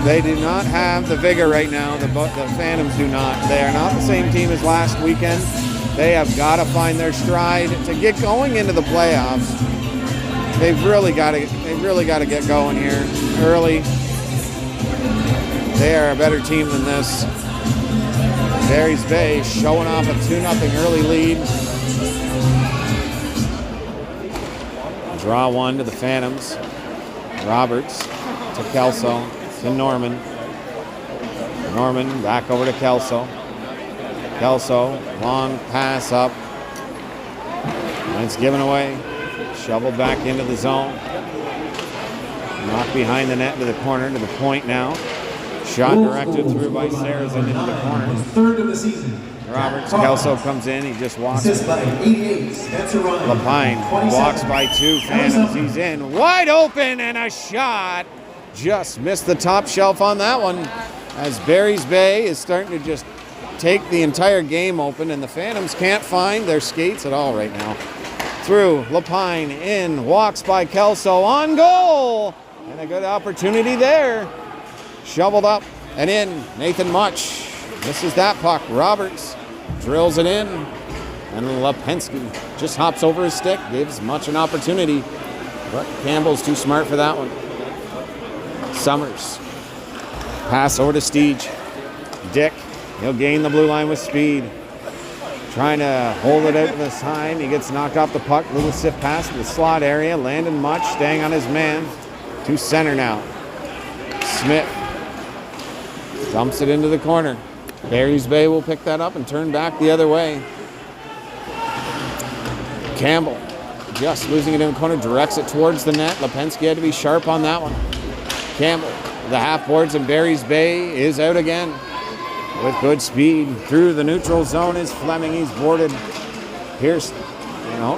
They do not have the vigor right now. The Phantoms do not. They are not the same team as last weekend. They have got to find their stride to get going into the playoffs. They've really got to get going here early. They are a better team than this. Barry's Bay showing off a 2-0 early lead. Draw one to the Phantoms. Roberts to Kelso to Norman. Norman back over to Kelso. Kelso, long pass up. And it's given away. Shoveled back into the zone. Knocked behind the net to the corner, to the point now. Shot directed through by Sarrazin into the corner. Third of the season. Roberts, Kelso comes in, he just walks. Assist by 88, Spencer Ryan. Lapine walks by two Phantoms, he's in. Wide open and a shot. Just missed the top shelf on that one. As Barry's Bay is starting to just take the entire game open, and the Phantoms can't find their skates at all right now. Through, Lapine in, walks by Kelso, on goal! And a good opportunity there. Shoveled up and in, Nathan Much. Misses that puck. Roberts drills it in, and Lipinski just hops over his stick, gives Much an opportunity, but Campbell's too smart for that one. Summers. Pass over to Steege. Dick, he'll gain the blue line with speed. Trying to hold it out to the side. He gets knocked off the puck. Little sift pass to the slot area. Landon Much staying on his man. To center now. Smith dumps it into the corner. Barry's Bay will pick that up and turn back the other way. Campbell just losing it in the corner. Directs it towards the net. Lipinski had to be sharp on that one. Campbell, the half boards, and Barry's Bay is out again. With good speed through the neutral zone is Fleming. He's boarded. Pierce,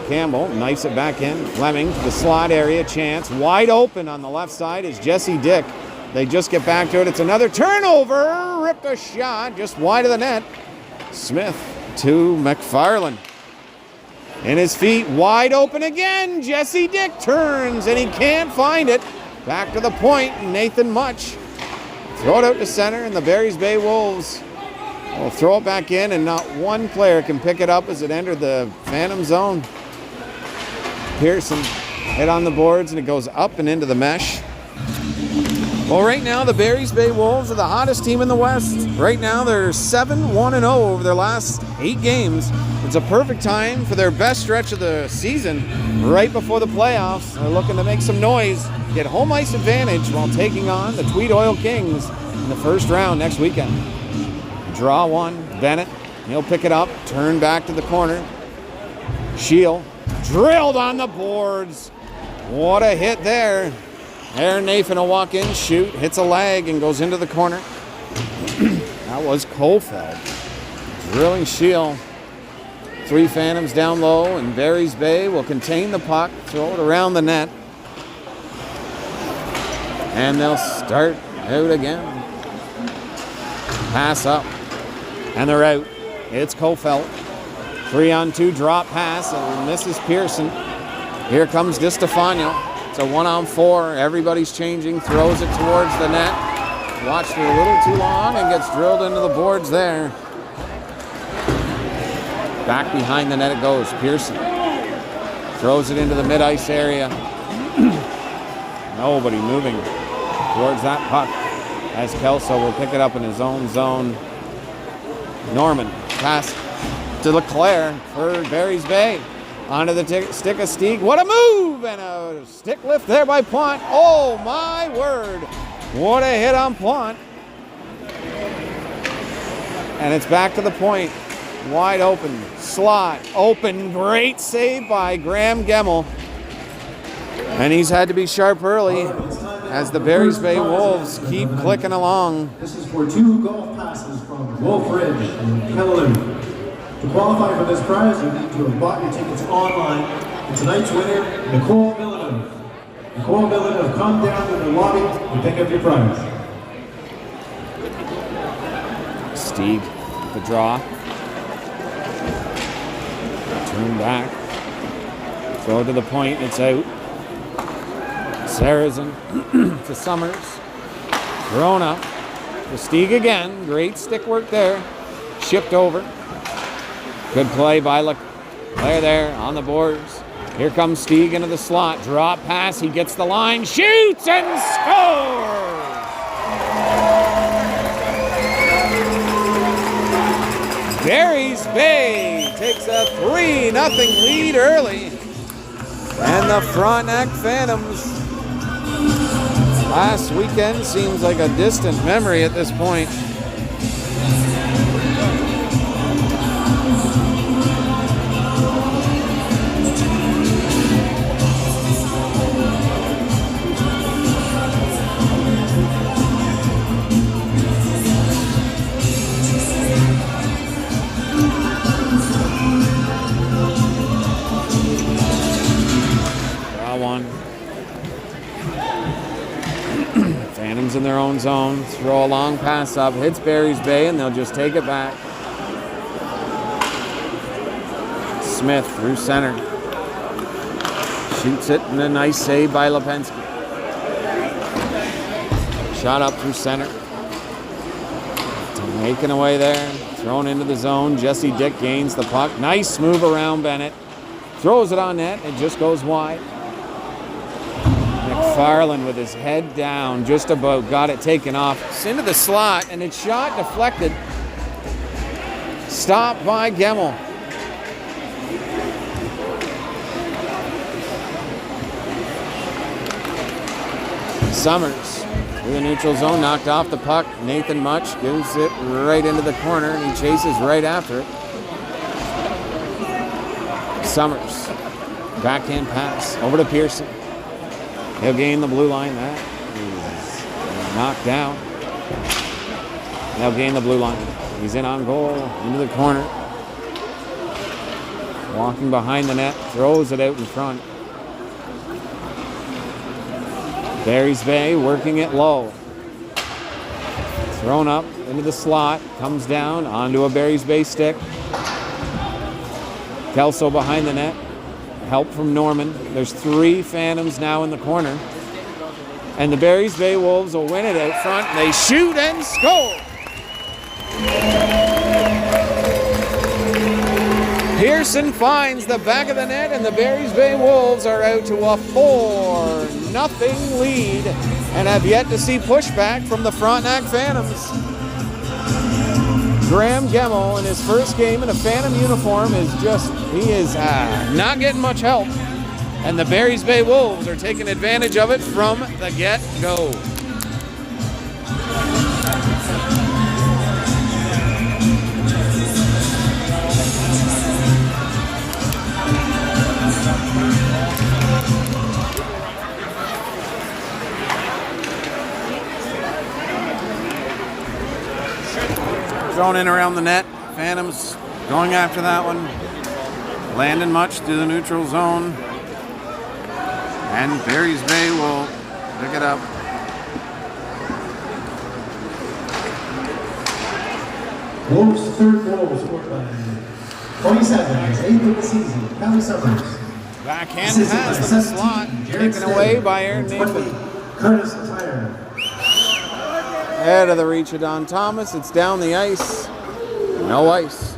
Campbell knifes it back in. Fleming to the slot area. Chance wide open on the left side is Jesse Dick. They just get back to it. It's another turnover. Ripped a shot just wide of the net. Smith to McFarland. In his feet, wide open again. Jesse Dick turns and he can't find it. Back to the point. Nathan Much. Throw it out to center, and the Barry's Bay Wolves will throw it back in, and not one player can pick it up as it entered the Phantom zone. Pearson hit on the boards, and it goes up and into the mesh. Well, right now, the Barry's Bay Wolves are the hottest team in the West. Right now, they're 7-1-0 over their last 8 games. It's a perfect time for their best stretch of the season right before the playoffs. They're looking to make some noise, get home ice advantage while taking on the Tweed Oil Kings in the first round next weekend. Draw one, Bennett. He'll pick it up, turn back to the corner. Shield drilled on the boards. What a hit there. Aaron Nathan will walk in, shoot, hits a leg, and goes into the corner. That was Kofeld. Drilling Shield. 3 Phantoms down low, and Barry's Bay will contain the puck, throw it around the net. And they'll start out again. Pass up. And they're out. It's Kofeld. 3-on-2 drop pass, and misses Pearson. Here comes DiStefano. It's a 1-on-4. Everybody's changing. Throws it towards the net. Watched it a little too long and gets drilled into the boards there. Back behind the net it goes. Pearson throws it into the mid-ice area. Nobody moving towards that puck as Kelso will pick it up in his own zone. Norman pass to Leclerc for Barry's Bay. Onto the stick of Stieg. What a move! And a stick lift there by Plante. Oh my word. What a hit on Plante. And it's back to the point. Wide open. Slot. Open. Great save by Graham Gemmell. And he's had to be sharp early as the Barry's Bay Wolves keep clicking along. This is for 2 golf passes from Wolf Ridge and Peleliu. To qualify for this prize, you need to have bought your tickets online. And tonight's winner, Nicole Villeneuve. Nicole Villeneuve, come down to the lobby and pick up your prize. Stieg, the draw. Turn back. Throw to the point, it's out. Sarrazin to Summers. Thrown up. To Stieg again. Great stick work there. Shipped over. Good play by Leclerc there on the boards. Here comes Stieg into the slot. Drop pass. He gets the line. Shoots and scores! Barry's Bay takes a 3-0 lead early. And the Frontenac Phantoms. Last weekend seems like a distant memory at this point. Phantoms in their own zone. Throw a long pass up. Hits Barry's Bay, and they'll just take it back. Smith through center. Shoots it, and a nice save by Lipinski. Shot up through center. Making away there. Thrown into the zone. Jesse Dick gains the puck. Nice move around Bennett. Throws it on net. It just goes wide. McFarland with his head down, just about got it taken off. It's into the slot, and it's shot deflected. Stopped by Gemmell. Summers through the neutral zone, knocked off the puck. Nathan Much gives it right into the corner, and he chases right after it. Summers, backhand pass over to Pearson. He'll gain the blue line. That is knocked down. They'll gain the blue line. He's in on goal, into the corner. Walking behind the net, throws it out in front. Barry's Bay working it low. Thrown up into the slot, comes down onto a Barry's Bay stick. Kelso behind the net. Help from Norman. There's 3 Phantoms now in the corner. And the Barry's Bay Wolves will win it out front. They shoot and score. Pearson finds the back of the net, and the Barry's Bay Wolves are out to a 4-0 lead and have yet to see pushback from the Frontenac Phantoms. Graham Gemmell in his first game in a Phantom uniform is not getting much help. And the Barry's Bay Wolves are taking advantage of it from the get-go. Thrown in around the net. Phantoms going after that one. Landon Much to the neutral zone. And Barry's Bay will pick it up. Wolves' third goal was scored by 27, his 8th of the season, Kelly Summers. Backhand pass to the slot. Taken away by Aaron Nathan. Curtis Tyre. Head of the reach of Don Thomas. It's down the ice. No ice.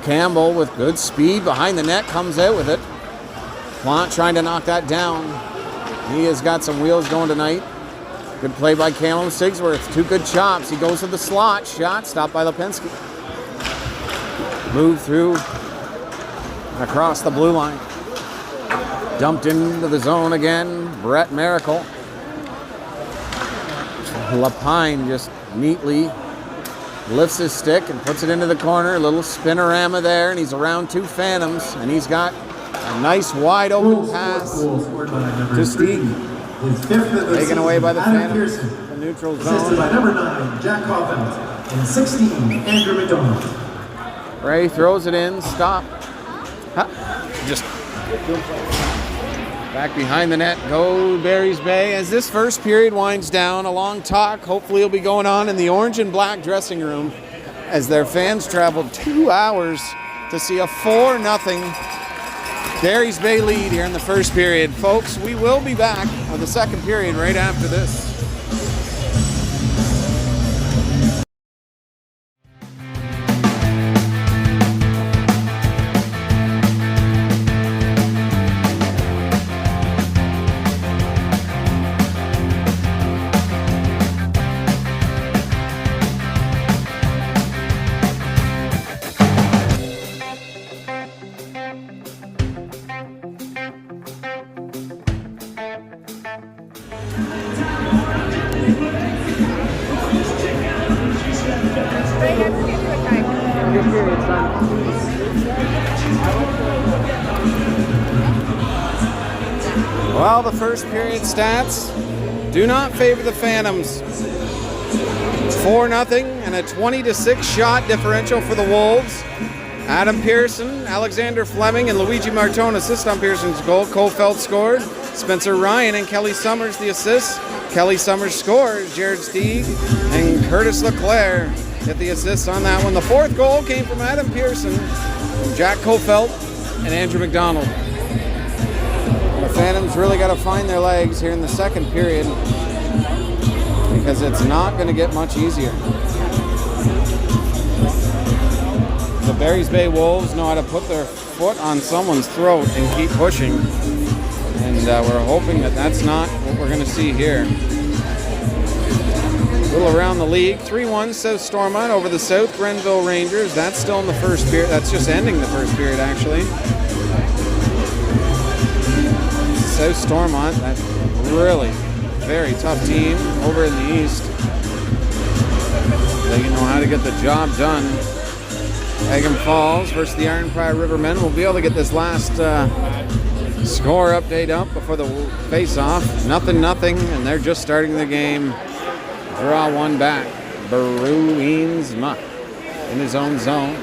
Campbell with good speed behind the net comes out with it. Plante trying to knock that down. He has got some wheels going tonight. Good play by Callum Sigsworth. 2 good chops. He goes to the slot. Shot stopped by Lipinski. Move through across the blue line. Dumped into the zone again. Brett Miracle. Lapine just neatly lifts his stick and puts it into the corner. A little spinorama there, and he's around two Phantoms, and he's got a nice wide open pass to Steve. Taken away by the Phantoms. The neutral zone. Assisted by number 9, Jack Caulfield, and 16, Andrew McDonald. Ray throws it in. Stop. Just back behind the net. Go Barry's Bay. As this first period winds down, a long talk hopefully will be going on in the orange and black dressing room as their fans traveled 2 hours to see a 4-0 Barry's Bay lead here in the first period. Folks, we will be back with the second period right after this. Well, the first period stats do not favor the Phantoms. 4-0 and a 20-6 shot differential for the Wolves. Adam Pearson, Alexander Fleming, and Luigi Martone assist on Pearson's goal. Kofeld scored. Spencer Ryan and Kelly Summers the assists. Kelly Summers scores. Jared Stieg and Curtis Leclerc get the assists on that one. The fourth goal came from Adam Pearson, from Jack Kofeld, and Andrew McDonald. The Phantoms really got to find their legs here in the second period because it's not going to get much easier. The Barry's Bay Wolves know how to put their foot on someone's throat and keep pushing. And we're hoping that that's not what we're going to see here. A little around the league. 3-1 South Stormont over the South Grenville Rangers. That's still in the first period. That's just ending the first period, actually. South Stormont, that really very tough team over in the East. They know how to get the job done. Egham Falls versus the Iron Prior Rivermen. We'll be able to get this last score update up before the face-off. 0-0, and they're just starting the game. Draw one back. Bruins Muck in his own zone.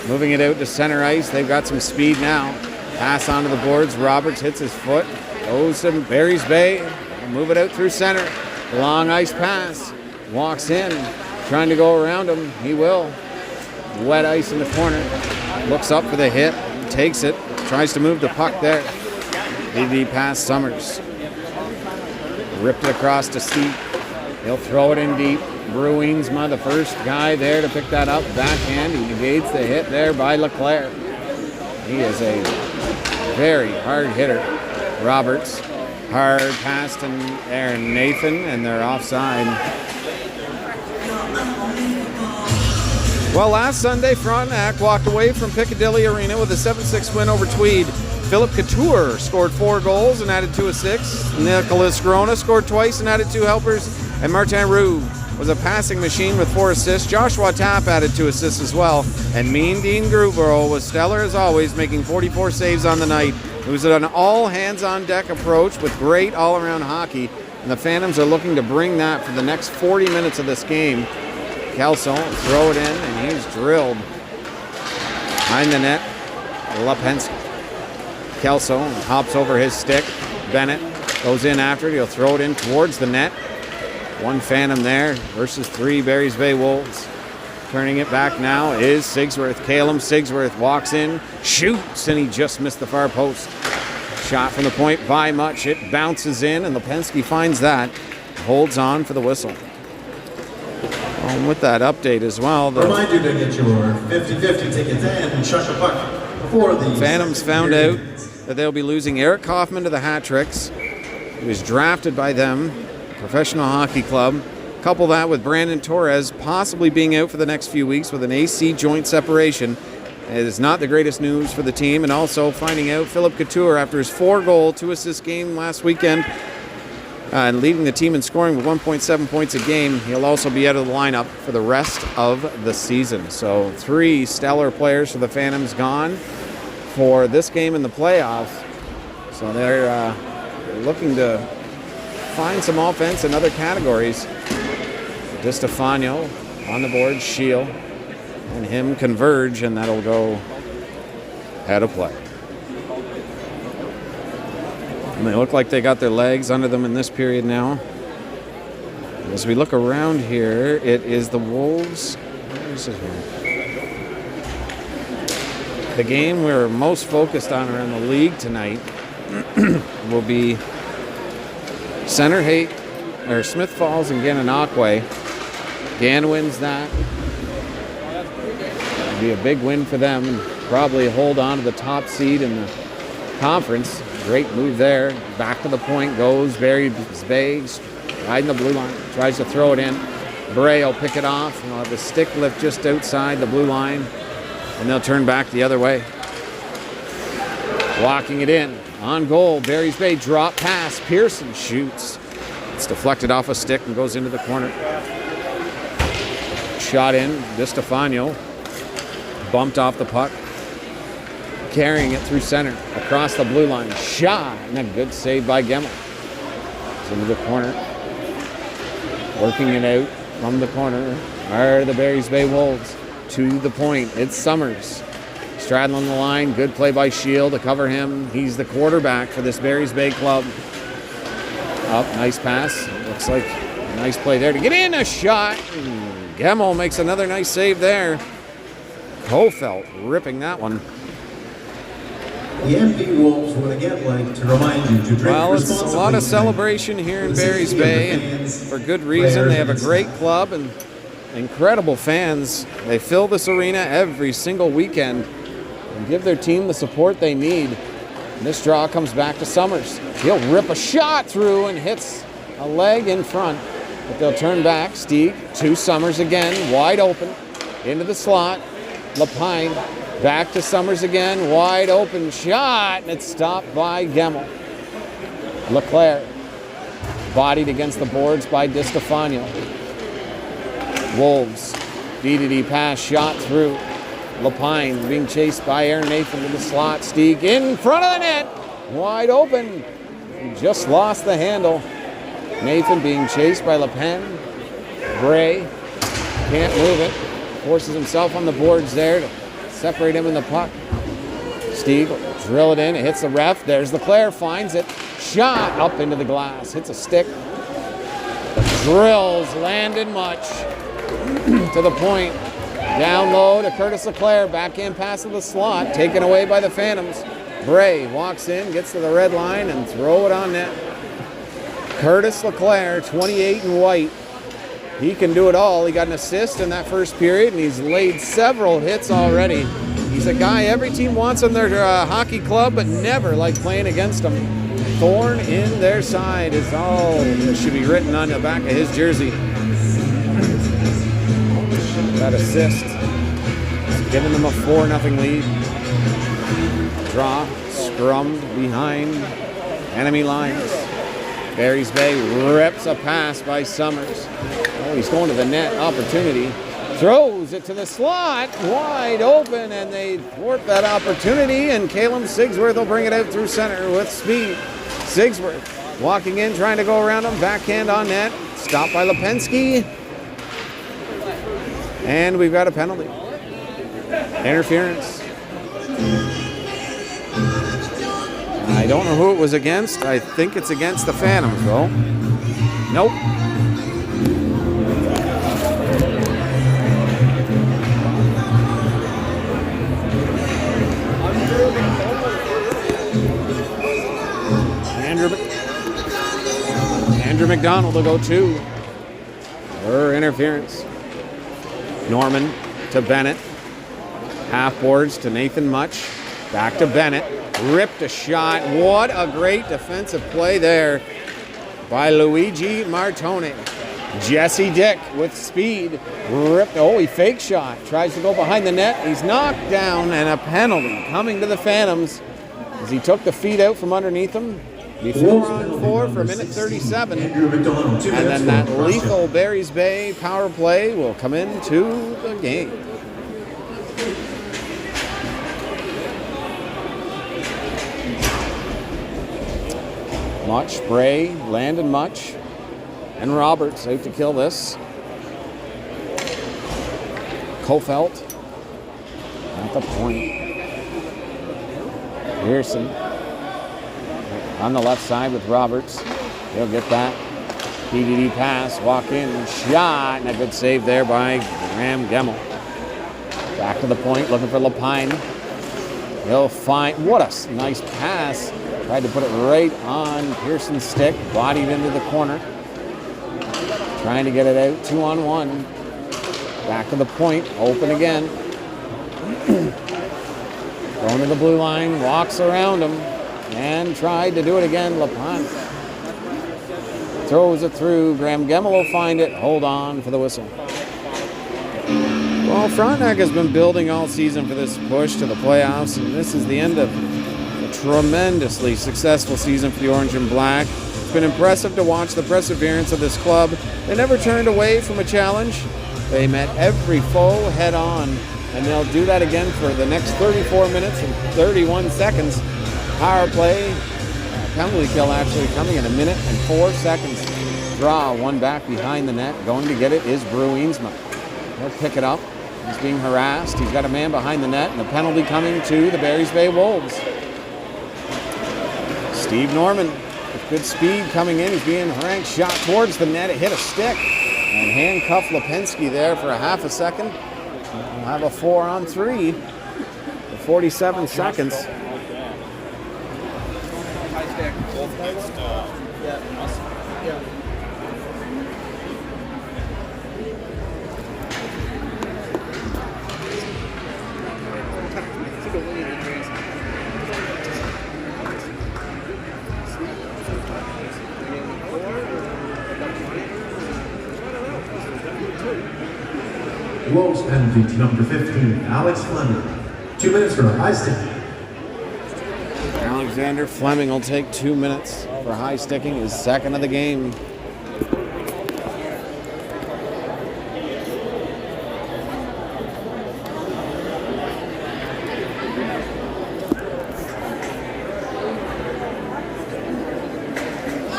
Moving it out to center ice. They've got some speed now. Pass onto the boards. Roberts hits his foot. Goes to Barry's Bay. Move it out through center. Long ice pass. Walks in. Trying to go around him. He will. Wet ice in the corner. Looks up for the hit. Takes it. Tries to move the puck there. DD pass Summers. Ripped it across to Steve. He'll throw it in deep. Bruinsma, the first guy there to pick that up. Backhand. He negates the hit there by Leclerc. He is a very hard hitter. Roberts. Hard pass to Aaron Nathan, and they're offside. Well, last Sunday, Frontenac walked away from Piccadilly Arena with a 7-6 win over Tweed. Philip Couture scored 4 goals and added 2 assists. Nicholas Corona scored twice and added 2 helpers. And Martin Roux was a passing machine with 4 assists. Joshua Tapp added 2 assists as well. And Mean Dean Grubero was stellar as always, making 44 saves on the night. It was an all-hands-on-deck approach with great all-around hockey. And the Phantoms are looking to bring that for the next 40 minutes of this game. Kelso throw it in, and he's drilled behind the net. Lipinski. Kelso hops over his stick. Bennett goes in after it. He'll throw it in towards the net. 1 Phantom there versus 3 Barry's Bay Wolves. Turning it back now is Sigsworth. Caleb Sigsworth walks in, shoots, and he just missed the far post. Shot from the point by Much. It bounces in, and Lipinski finds that. Holds on for the whistle. With that update as well, the Remind you to get your 50-50 tickets and chuck a puck before the Phantoms found out that they'll be losing Eric Kaufman to the Hat-Tricks. He was drafted by them, professional hockey club. Couple that with Brandon Torres possibly being out for the next few weeks with an AC joint separation. It is not the greatest news for the team, and also finding out Philip Couture, after his 4-goal, 2-assist game last weekend, and leading the team in scoring with 1.7 points a game, he'll also be out of the lineup for the rest of the season. So 3 stellar players for the Phantoms gone for this game in the playoffs. So they're looking to find some offense in other categories. DiStefano on the board, Shield and him converge, and that'll go head of play. And they look like they got their legs under them in this period now. As we look around here, it is the Wolves. Where is it here? The game we're most focused on around the league tonight will be Center Haight, or Smith Falls and Gananoque. Gan wins that. It'll be a big win for them and probably hold on to the top seed in the conference. Great move there. Back to the point goes Barry's Bay, riding the blue line. Tries to throw it in. Bray will pick it off. And they'll have the stick lift just outside the blue line. And they'll turn back the other way. Walking it in. On goal, Barry's Bay drop pass. Pearson shoots. It's deflected off a stick and goes into the corner. Shot in. DiStefano bumped off the puck. Carrying it through center. Across the blue line. Shot. And a good save by Gemmell. It's into the corner. Working it out from the corner are the Barry's Bay Wolves. To the point. It's Summers. Straddling the line. Good play by Shield to cover him. He's the quarterback for this Barry's Bay club. Up. Nice pass. Looks like a nice play there to get in. A shot. Gemmell makes another nice save there. Kofelt ripping that one. The MP Wolves would again like to remind you to drink Well, it's a responsibly lot of tonight. celebration here in Barry's Bay, and for good reason. They have a great club and incredible fans. They fill this arena every single weekend and give their team the support they need. And this draw comes back to Summers. He'll rip a shot through and hits a leg in front, but they'll turn back. Stieg to Summers again, wide open, into the slot. Lapine back to Summers again, wide open shot, and it's stopped by Gemmell. Leclerc bodied against the boards by DiStefano. Wolves, D-to-D pass, shot through. Lapine being chased by Aaron Nathan to the slot. Stieg in front of the net, wide open. He just lost the handle. Nathan being chased by Lapine. Bray can't move it. Forces himself on the boards there to separate him in the puck. Stieg will drill it in. It hits the ref. There's Leclerc. Finds it. Shot up into the glass. Hits a stick. The drills landed much. To the point. Down low to Curtis Leclerc. Backhand pass to the slot. Taken away by the Phantoms. Bray walks in. Gets to the red line and throw it on net. Curtis Leclerc, 28 in white. He can do it all. He got an assist in that first period, and he's laid several hits already. He's a guy every team wants in their hockey club, but never like playing against him. Thorn in their side is all that should be written on the back of his jersey. That assist is giving them a 4-0 lead. Draw, scrummed behind enemy lines. Barry's Bay rips a pass by Summers. Oh, he's going to the net. Opportunity. Throws it to the slot. Wide open, and they thwart that opportunity, and Caleb Sigsworth will bring it out through center with speed. Sigsworth walking in, trying to go around him. Backhand on net. Stopped by Lipinski. And we've got a penalty. Interference. I don't know who it was against. I think it's against the Phantoms, though. Nope. Andrew McDonald will go 2 for interference. Norman to Bennett. Half boards to Nathan Much. Back to Bennett. Ripped a shot. What a great defensive play there by Luigi Martone. Jesse Dick with speed. Ripped. Oh, he fake shot. Tries to go behind the net. He's knocked down, and a penalty coming to the Phantoms as he took the feet out from underneath him. Before on 4 for a minute 37. Andrew McDonald, 2 And minutes then that for a lethal Barry's Bay power play will come into the game. Much, Bray, Landon Much, and Roberts out to kill this. Kofelt at the point. Pearson on the left side with Roberts. He'll get that PDD pass, walk in, shot, and a good save there by Graham Gemmel. Back to the point, looking for Lapine. He'll find, what a nice pass. Tried to put it right on Pearson's stick, bodied into the corner. Trying to get it out, 2-on-1. Back to the point, open again. Going to the blue line, walks around him, and tried to do it again. Lapine throws it through. Graham Gemmel will find it. Hold on for the whistle. Well, Frontenac has been building all season for this push to the playoffs, and this is the end of a tremendously successful season for the Orange and Black. It's been impressive to watch the perseverance of this club. They never turned away from a challenge. They met every foe head on, and they'll do that again for the next 34 minutes and 31 seconds. Power play, penalty kill actually coming in a minute and 4 seconds. Draw one back behind the net. Going to get it is Bruinsma. He'll pick it up. He's being harassed. He's got a man behind the net, and a penalty coming to the Barry's Bay Wolves. Steve Norman with good speed coming in. He's being harassed. Shot towards the net. It hit a stick and handcuffed Lipinski there for a half a second. We'll have a 4-on-3 for 47 seconds. Wolves penalty to number 15, Alex Fleming. 2 minutes for a high stick. Alexander Fleming will take 2 minutes for high sticking, his second of the game.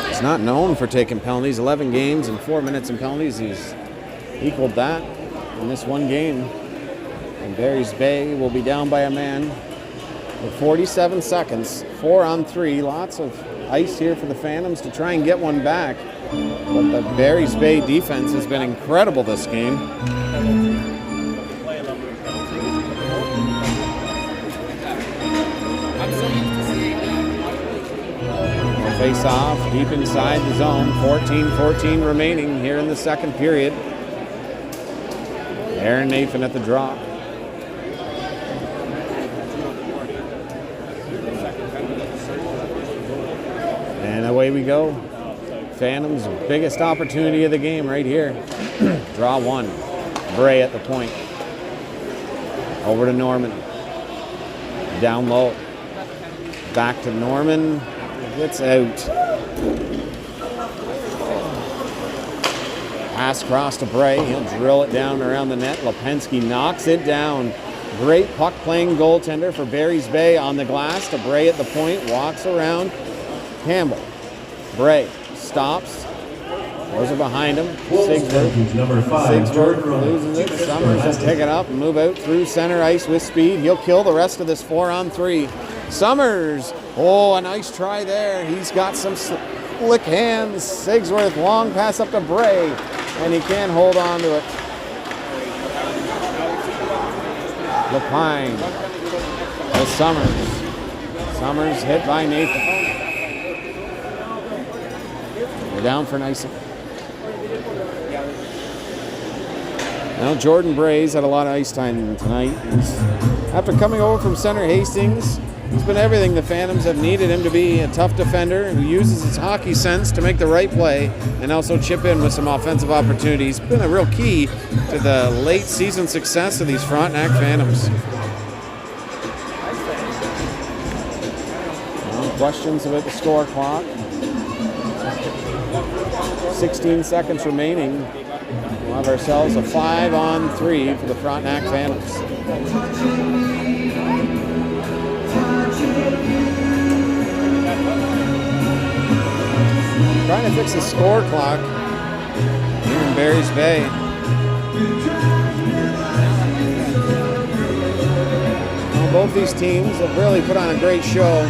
He's not known for taking penalties. 11 games and 4 minutes in penalties. He's equaled that in this one game. And Barry's Bay will be down by a man with 47 seconds. 4-on-3. Lots of ice here for the Phantoms to try and get one back. But the Barry's Bay defense has been incredible this game. Face off deep inside the zone. 14-14 remaining here in the second period. Aaron Nathan at the drop. And away we go. Phantoms' biggest opportunity of the game right here. Draw one. Bray at the point. Over to Norman. Down low. Back to Norman. It's out. Pass across to Bray. He'll drill it down around the net. Lipinski knocks it down. Great puck playing goaltender for Barry's Bay on the glass to Bray at the point. Walks around. Campbell. Bray stops. Those are behind him. Sigsworth loses it. Summers will pick it up and move out through center ice with speed. He'll kill the rest of this 4-on-3. Summers. Oh, a nice try there. He's got some slick hands. Sigsworth, long pass up to Bray, and he can't hold on to it. Lapine to Summers. Summers hit by Nathan. They're down for Nyson. Now Jordan Bray's had a lot of ice time tonight. After coming over from Center Hastings, He's been everything the Phantoms have needed him to be, a tough defender who uses his hockey sense to make the right play and also chip in with some offensive opportunities. Been a real key to the late season success of these Frontenac Phantoms. No questions about the score clock. 16 seconds remaining. We'll have ourselves a 5-on-3 for the Frontenac Phantoms. Trying to fix the score clock here in Barry's Bay. Well, both these teams have really put on a great show.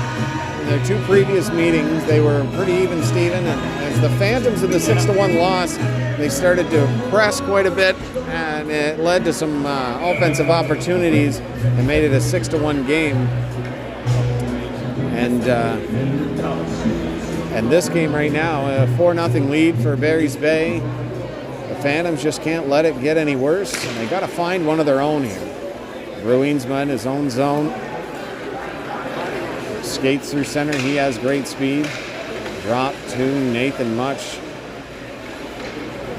In their two previous meetings, they were pretty even, Steven, and as the Phantoms in the 6-1 loss, they started to press quite a bit, and it led to some offensive opportunities and made it a 6-1 game. And this game right now, a 4-0 lead for Barry's Bay. The Phantoms just can't let it get any worse, and they got to find one of their own here. Bruinsma in his own zone. Skates through center, he has great speed. Drop to Nathan Much.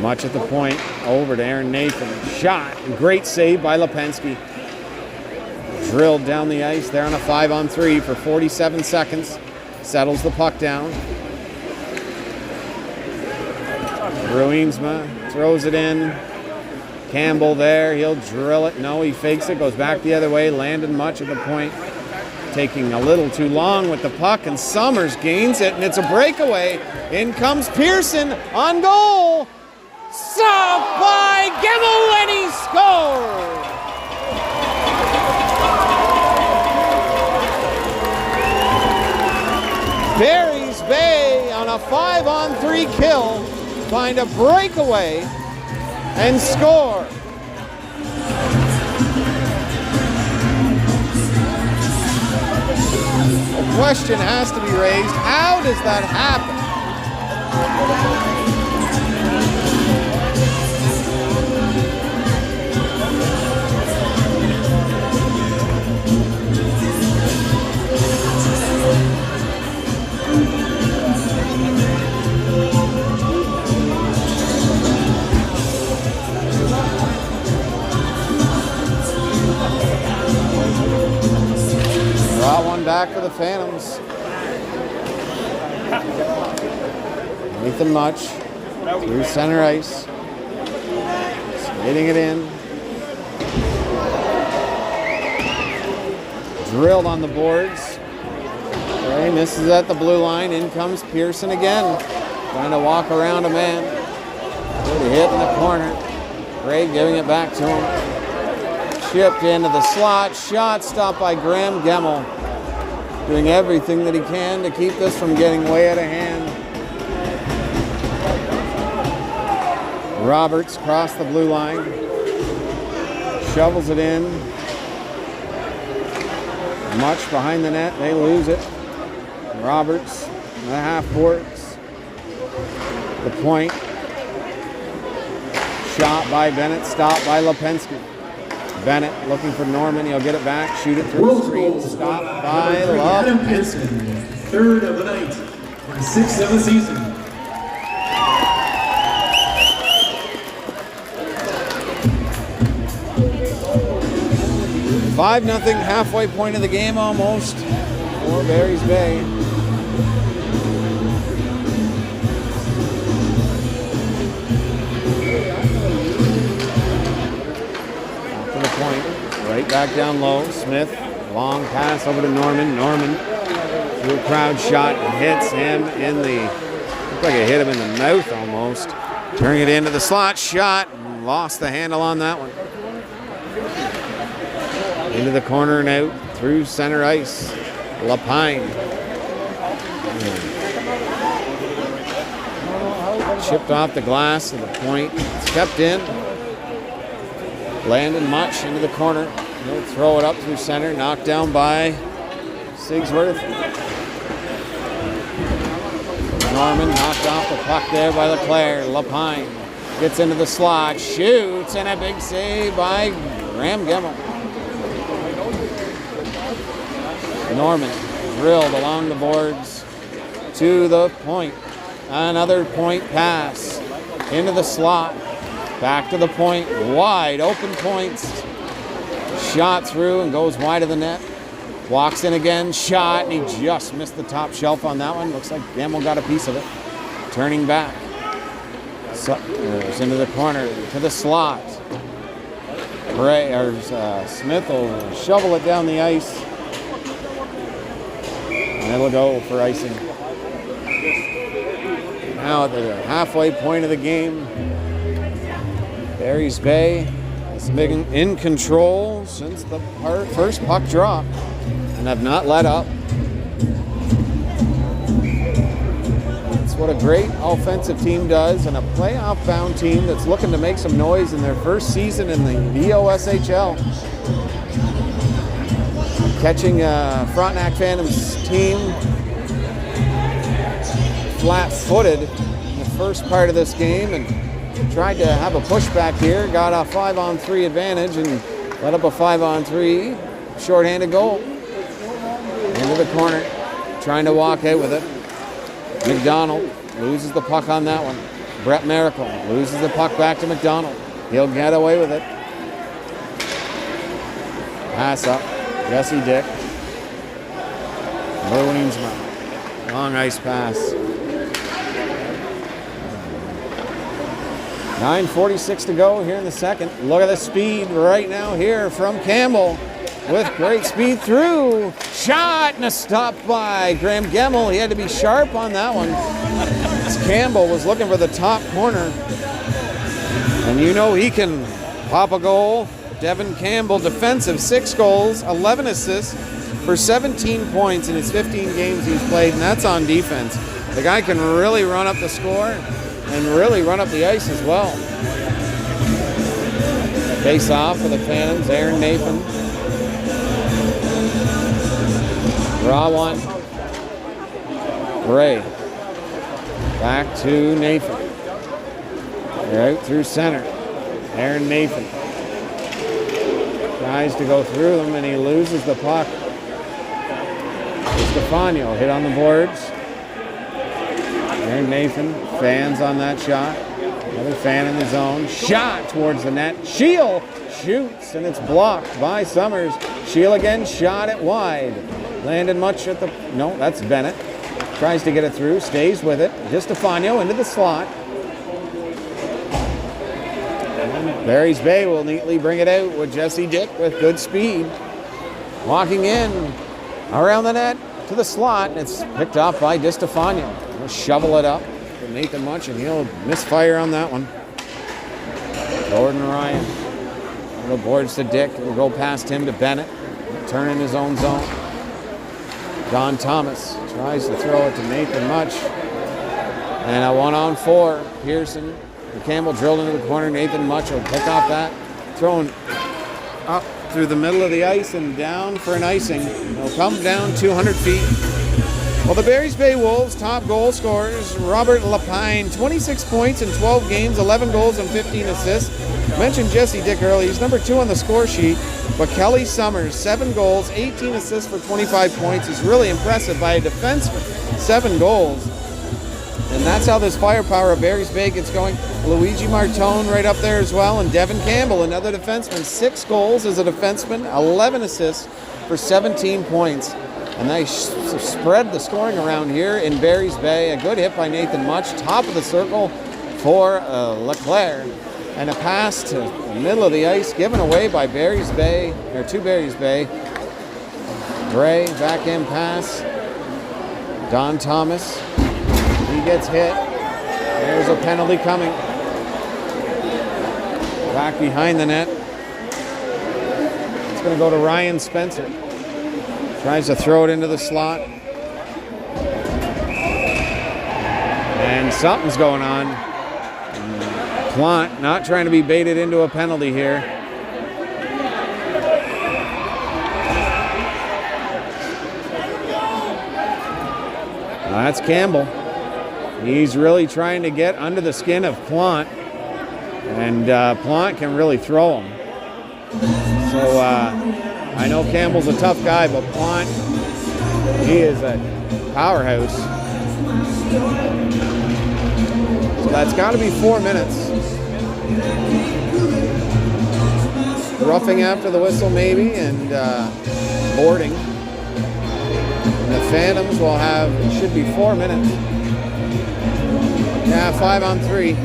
Much at the point, over to Aaron Nathan. Shot, great save by Lipinski. Drilled down the ice there on a 5-on-3 for 47 seconds. Settles the puck down. Bruinsma throws it in. Campbell there, he'll drill it. No, he fakes it, goes back the other way. Landon Much at the point, taking a little too long with the puck, and Summers gains it, and it's a breakaway. In comes Pearson on goal. Stopped by Gemmell, and he scored! Barry's Bay on a 5-on-3 kill find a breakaway and score. The question has to be raised, how does that happen? Draw one back for the Phantoms. Nathan Much through center ice. Hitting it in. Drilled on the boards. Okay, misses at the blue line. In comes Pearson again. Trying to walk around a man. Good hit in the corner. Gray giving it back to him. Chipped into the slot. Shot stopped by Graham Gemmell. Doing everything that he can to keep this from getting way out of hand. Roberts crossed the blue line. Shovels it in. Much behind the net. They lose it. Roberts, the half boards. The point. Shot by Bennett. Stopped by Lipinski. Bennett looking for Norman. He'll get it back. Shoot it through the screen. Stopped by Lipinski. Third of the night. Sixth of the season. 5-0, halfway point of the game almost for Barry's Bay. To the point, right back down low. Smith, long pass over to Norman. Norman through a crowd shot, hits him in the, looked like it hit him in the mouth almost. Turning it into the slot, shot, lost the handle on that one. Into the corner and out through center ice. Lapine. Chipped off the glass to the point. It's kept in. Landon Much into the corner. He'll throw it up through center. Knocked down by Sigsworth. Norman knocked off the puck there by Leclerc. Lapine gets into the slot. Shoots, and a big save by Graham Gemmell. Norman drilled along the boards to the point. Another point pass into the slot. Back to the point. Wide open points. Shot through and goes wide of the net. Walks in again. Shot. And he just missed the top shelf on that one. Looks like Gamble got a piece of it. Turning back. Goes into the corner. To the slot. Smith will shovel it down the ice. And it'll go for icing. Now at the halfway point of the game, Barry's Bay has been in control since the first puck drop and have not let up. That's what a great offensive team does, and a playoff-bound team that's looking to make some noise in their first season in the VOSHL. Catching Frontenac Phantoms team flat-footed in the first part of this game and tried to have a pushback here. Got a 5-on-3 advantage and let up a 5-on-3 shorthanded goal. Into the corner, trying to walk out with it. McDonald loses the puck on that one. Brett Miracle loses the puck back to McDonald. He'll get away with it. Pass up. Jesse Dick. Lewinsma. Long ice pass. 9:46 to go here in the second. Look at the speed right now here from Campbell with great speed through. Shot and a stop by Graham Gemmell. He had to be sharp on that one. As Campbell was looking for the top corner. And you know he can pop a goal. Devin Campbell, defensive, 6 goals, 11 assists for 17 points in his 15 games he's played, and that's on defense. The guy can really run up the score and really run up the ice as well. Face off for the Phantoms, Aaron Nathan. Draw one. Gray. Back to Nathan. They're out through center. Aaron Nathan. Tries to go through them and he loses the puck. Stefano hit on the boards. Aaron Nathan fans on that shot. Another fan in the zone. Shot towards the net. Scheel shoots and it's blocked by Summers. Scheel again, shot it wide. Landed much at the... No, that's Bennett. Tries to get it through, stays with it. Stefano into the slot. Barry's Bay will neatly bring it out with Jesse Dick with good speed. Walking in around the net to the slot. It's picked off by DiStefano. He'll shovel it up to Nathan Munch and he'll misfire on that one. Gordon Ryan. Little boards to Dick. Will go past him to Bennett. Turn in his own zone. Don Thomas tries to throw it to Nathan Munch. And a 1-on-4. Pearson. Campbell drilled into the corner. Nathan Munch will pick off that. Thrown up through the middle of the ice and down for an icing. He'll come down 200 feet. Well, the Barry's Bay Wolves' top goal scorers, Robert Lapine, 26 points in 12 games, 11 goals and 15 assists. Mentioned Jesse Dick early. He's number 2 on the score sheet. But Kelly Summers, 7 goals, 18 assists for 25 points. He's really impressive by a defenseman. 7 goals. And that's how this firepower of Barry's Bay gets going. Luigi Martone right up there as well. And Devin Campbell, another defenseman. 6 goals as a defenseman, 11 assists for 17 points. And they spread the scoring around here in Barry's Bay. A good hit by Nathan Munch. Top of the circle for Leclerc. And a pass to the middle of the ice given away by Barry's Bay, or to Barry's Bay. Gray, backhand pass. Don Thomas. He gets hit. There's a penalty coming. Back behind the net. It's going to go to Ryan Spencer. Tries to throw it into the slot. And something's going on. Plant not trying to be baited into a penalty here. That's Campbell. He's really trying to get under the skin of Plant. And Plant can really throw him. So I know Campbell's a tough guy, but Plant He is a powerhouse. So that's got to be 4 minutes. Roughing after the whistle maybe, and boarding. And the Phantoms will have, it should be 4 minutes. Yeah, 5 on 3.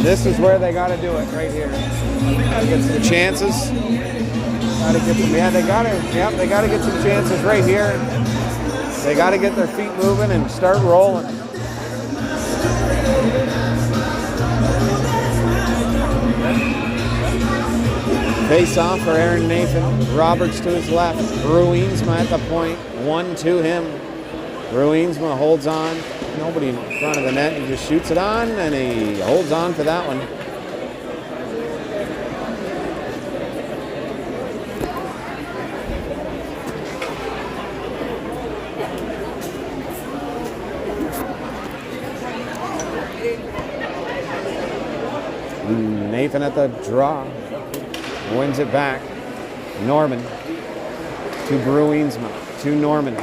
This is where they got to do it, right here. Got to get some chances. Got to get some. Yeah, they got to. Yep, they got to get some chances right here. They got to get their feet moving and start rolling. Face off for Aaron Nathan. Roberts to his left. Bruinsma at the point. 1 to him. Bruinsma holds on. Nobody in front of the net. He just shoots it on, and he holds on for that one. Nathan at the draw. Wins it back. Norman to Bruinsma. To Norman.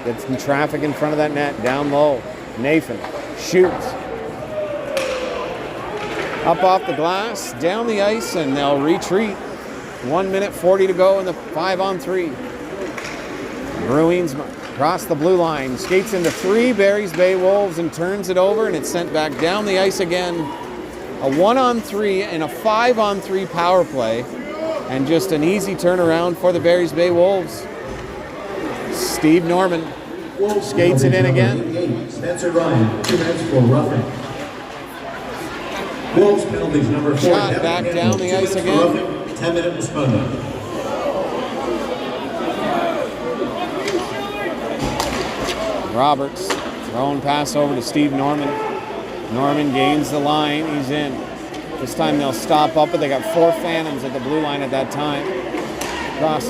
Gets some traffic in front of that net. Down low. Nathan shoots. Up off the glass. Down the ice, and they'll retreat. 1 minute 40 to go in the 5 on 3. Bruinsma across the blue line. Skates into 3 Barry's Bay Wolves and turns it over, and it's sent back down the ice again. A 1 on 3 and a 5 on 3 power play, and just an easy turnaround for the Barry's Bay Wolves. Steve Norman skates it in again. Spencer Ryan, 2 minutes for roughing. Wolves penalties number 4. Shot back down the ice again. 10-minute misconduct. Roberts throwing pass over to Steve Norman. Norman gains the line. He's in. This time they'll stop up, but they got 4 Phantoms at the blue line at that time. Cross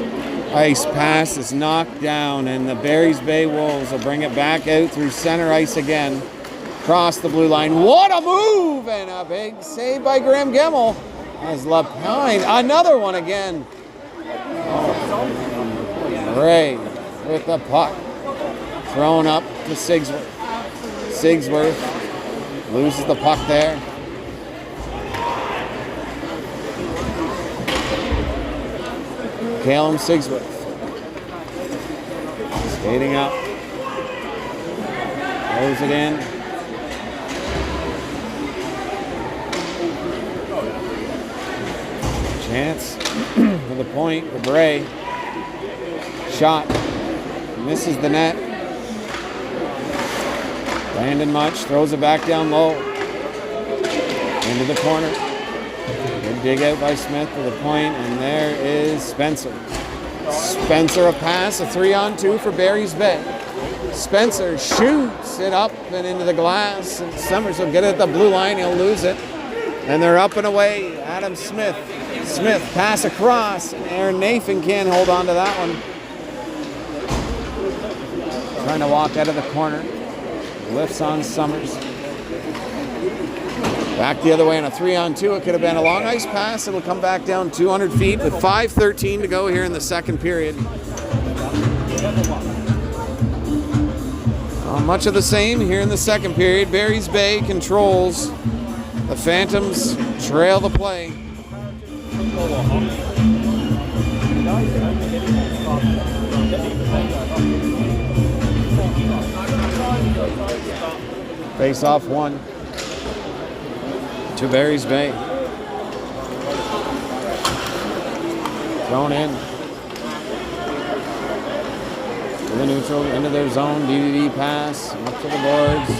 ice pass is knocked down, and the Barry's Bay Wolves will bring it back out through center ice again. Across the blue line. What a move! And a big save by Graham Gemmell. As Lapine, another one again. Ray with the puck. Thrown up to Sigsworth. Sigsworth loses the puck there. Calum Sigsworth. Skating up. Throws it in. Chance for the point for Bray. Shot. Misses the net. Landon Much throws it back down low. Into the corner. Good dig out by Smith to the point, and there is Spencer. Spencer a pass, a 3 on 2 for Barry's Bay. Spencer shoots it up and into the glass, and Summers will get it at the blue line, he'll lose it. And they're up and away. Adam Smith. Smith pass across, and Aaron Nathan can't hold on to that one. Trying to walk out of the corner. Lifts on Summers. Back the other way on a 3 on 2. It could have been a long ice pass. It'll come back down 200 feet with 5:13 to go here in the second period. Much of the same here in the second period. Barry's Bay controls. The Phantoms trail the play. Face off 1 to Barry's Bay. Thrown in. To the neutral, into their zone. DDD pass. Up to the boards.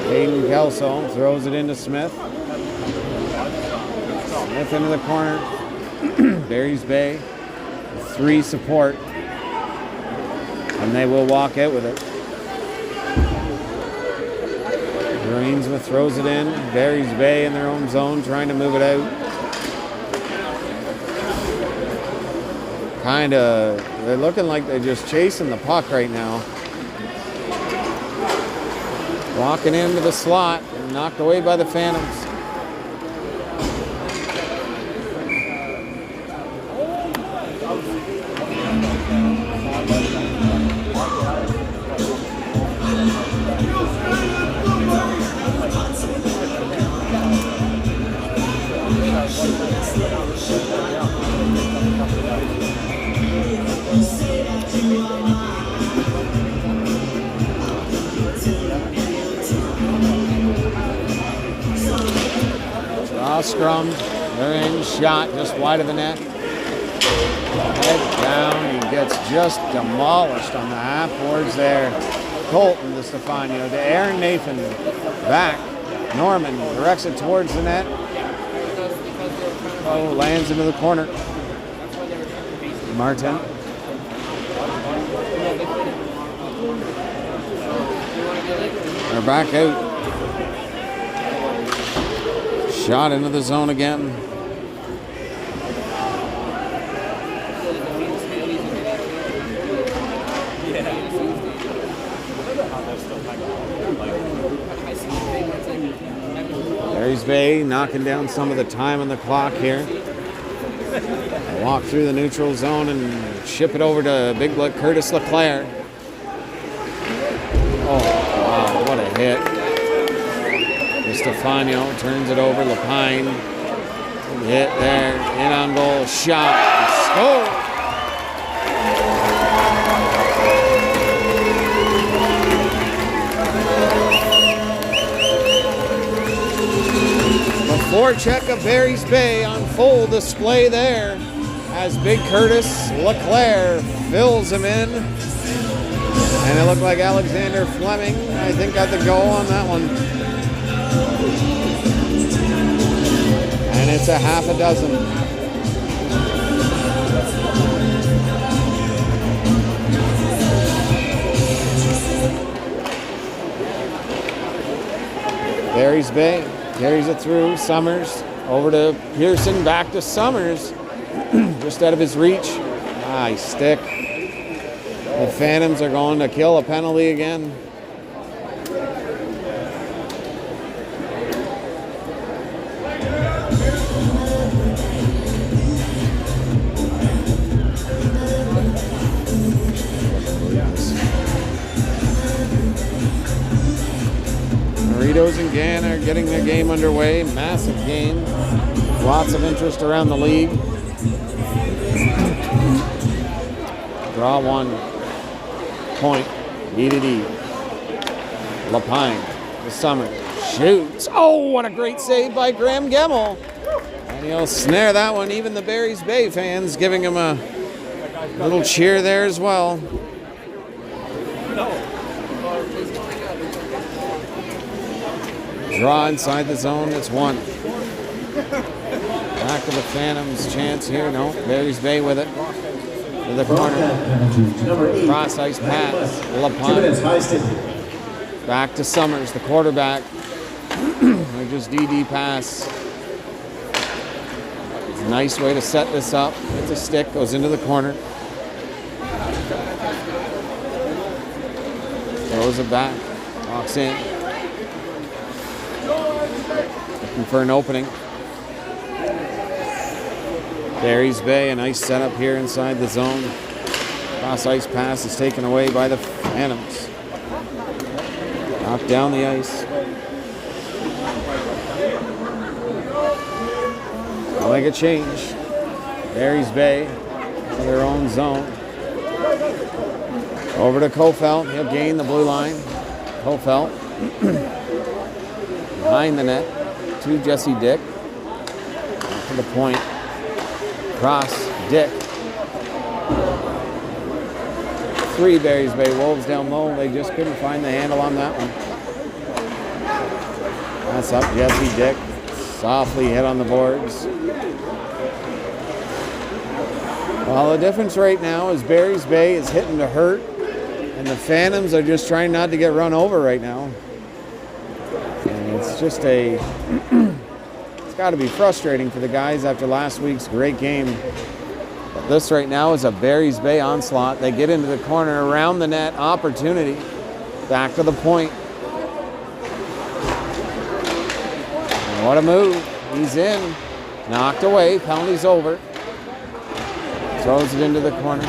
Aiden Kelso throws it into Smith. Smith into the corner. Barry's Bay. 3 support. And they will walk out with it. Bruinsma throws it in. Barry's Bay in their own zone, trying to move it out. They're looking like they're just chasing the puck right now. Walking into the slot, and knocked away by the Phantoms. All scrummed. They're in. Shot just wide of the net. Head down. He gets just demolished on the half boards there. Colton to Stefano. To Aaron Nathan. Back. Norman directs it towards the net. Oh, lands into the corner. Martin. They're back out. Shot into the zone again. Barry's Bay knocking down some of the time on the clock here. Walk through the neutral zone and ship it over to Big Curtis LeClaire. Oh, wow, what a hit. Stefano turns it over. Lapine. Hit there. In on goal. Shot. Score. The forecheck of Barry's Bay on full display there as Big Curtis LeClaire fills him in. And it looked like Alexander Fleming, I think, got the goal on that one. And it's a half a dozen. Barry's Bay carries it through. Summers over to Pearson, back to Summers. Just out of his reach. Nice stick. The Phantoms are going to kill a penalty again. Doritos and Gann are getting their game underway. Massive game. Lots of interest around the league. Draw one. Point. E. Lapine. The Summer. Shoots. Oh, what a great save by Graham Gemmell. And he'll snare that one. Even the Barry's Bay fans giving him a little cheer there as well. Draw inside the zone. It's one. Back to the Phantoms. Chance here. No. Barry's Bay with it. To the corner. Cross ice pass. Lapine. Back to Summers, the quarterback. Or just DD pass. It's a nice way to set this up. It's a stick. Goes into the corner. Throws it back. Walks in. Looking for an opening. Barry's Bay, a nice setup here inside the zone. Cross ice pass is taken away by the Phantoms. Knocked down the ice. I'll make a change. Barry's Bay to their own zone. Over to Kofelt. He'll gain the blue line. Kofelt. Behind the net to Jesse Dick. To the point. Cross, Dick. 3 Barry's Bay Wolves down low. They just couldn't find the handle on that one. That's up Jesse Dick. Softly hit on the boards. Well, the difference right now is Barry's Bay is hitting to hurt, and the Phantoms are just trying not to get run over right now. And it's just a... It's got to be frustrating for the guys after last week's great game. But this right now is a Barry's Bay onslaught. They get into the corner, around the net, opportunity. Back to the point. And what a move. He's in. Knocked away. Penalty's over. Throws it into the corner.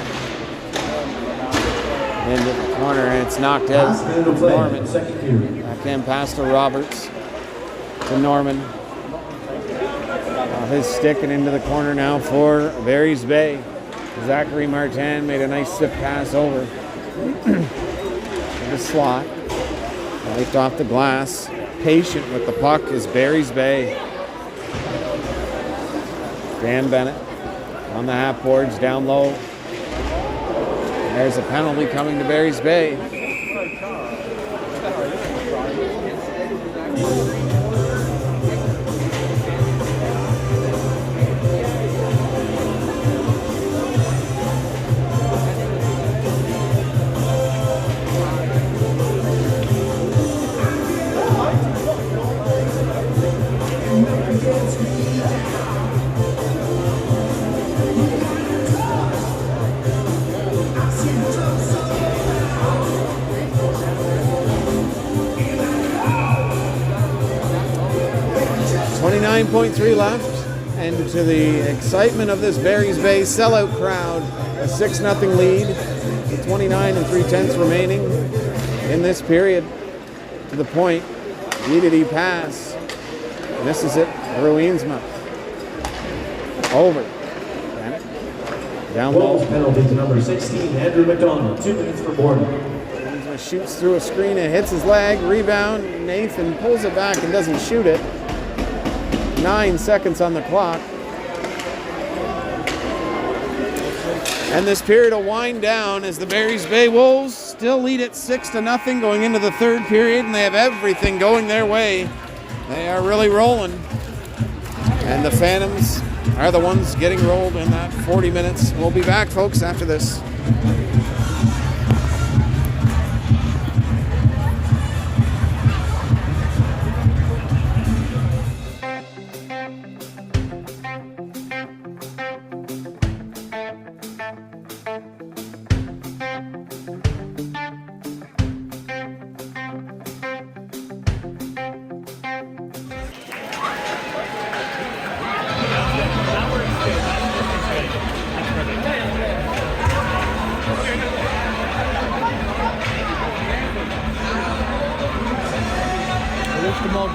Into the corner, and it's knocked out. Norman. Backhand pass to Roberts. To Norman. His stick and into the corner now for Barry's Bay. Zachary Martin made a nice stiff pass over. The slot. Wiped off the glass. Patient with the puck is Barry's Bay. Dan Bennett on the half boards, down low. There's a penalty coming to Barry's Bay. .3 left, and to the excitement of this Barry's Bay sellout crowd, a 6-0 lead with 29 3/10 remaining in this period. To the point, DDD pass, misses it, Ruinsma. Over. Down low. Penalty to number 16, Andrew McDonald, 2 minutes for Borden. Ruinsma shoots through a screen, it hits his leg, rebound, Nathan pulls it back and doesn't shoot it. 9 seconds on the clock. And this period will wind down as the Barry's Bay Wolves still lead at 6-0 going into the third period, and they have everything going their way. They are really rolling. And the Phantoms are the ones getting rolled in that 40 minutes. We'll be back, folks, after this.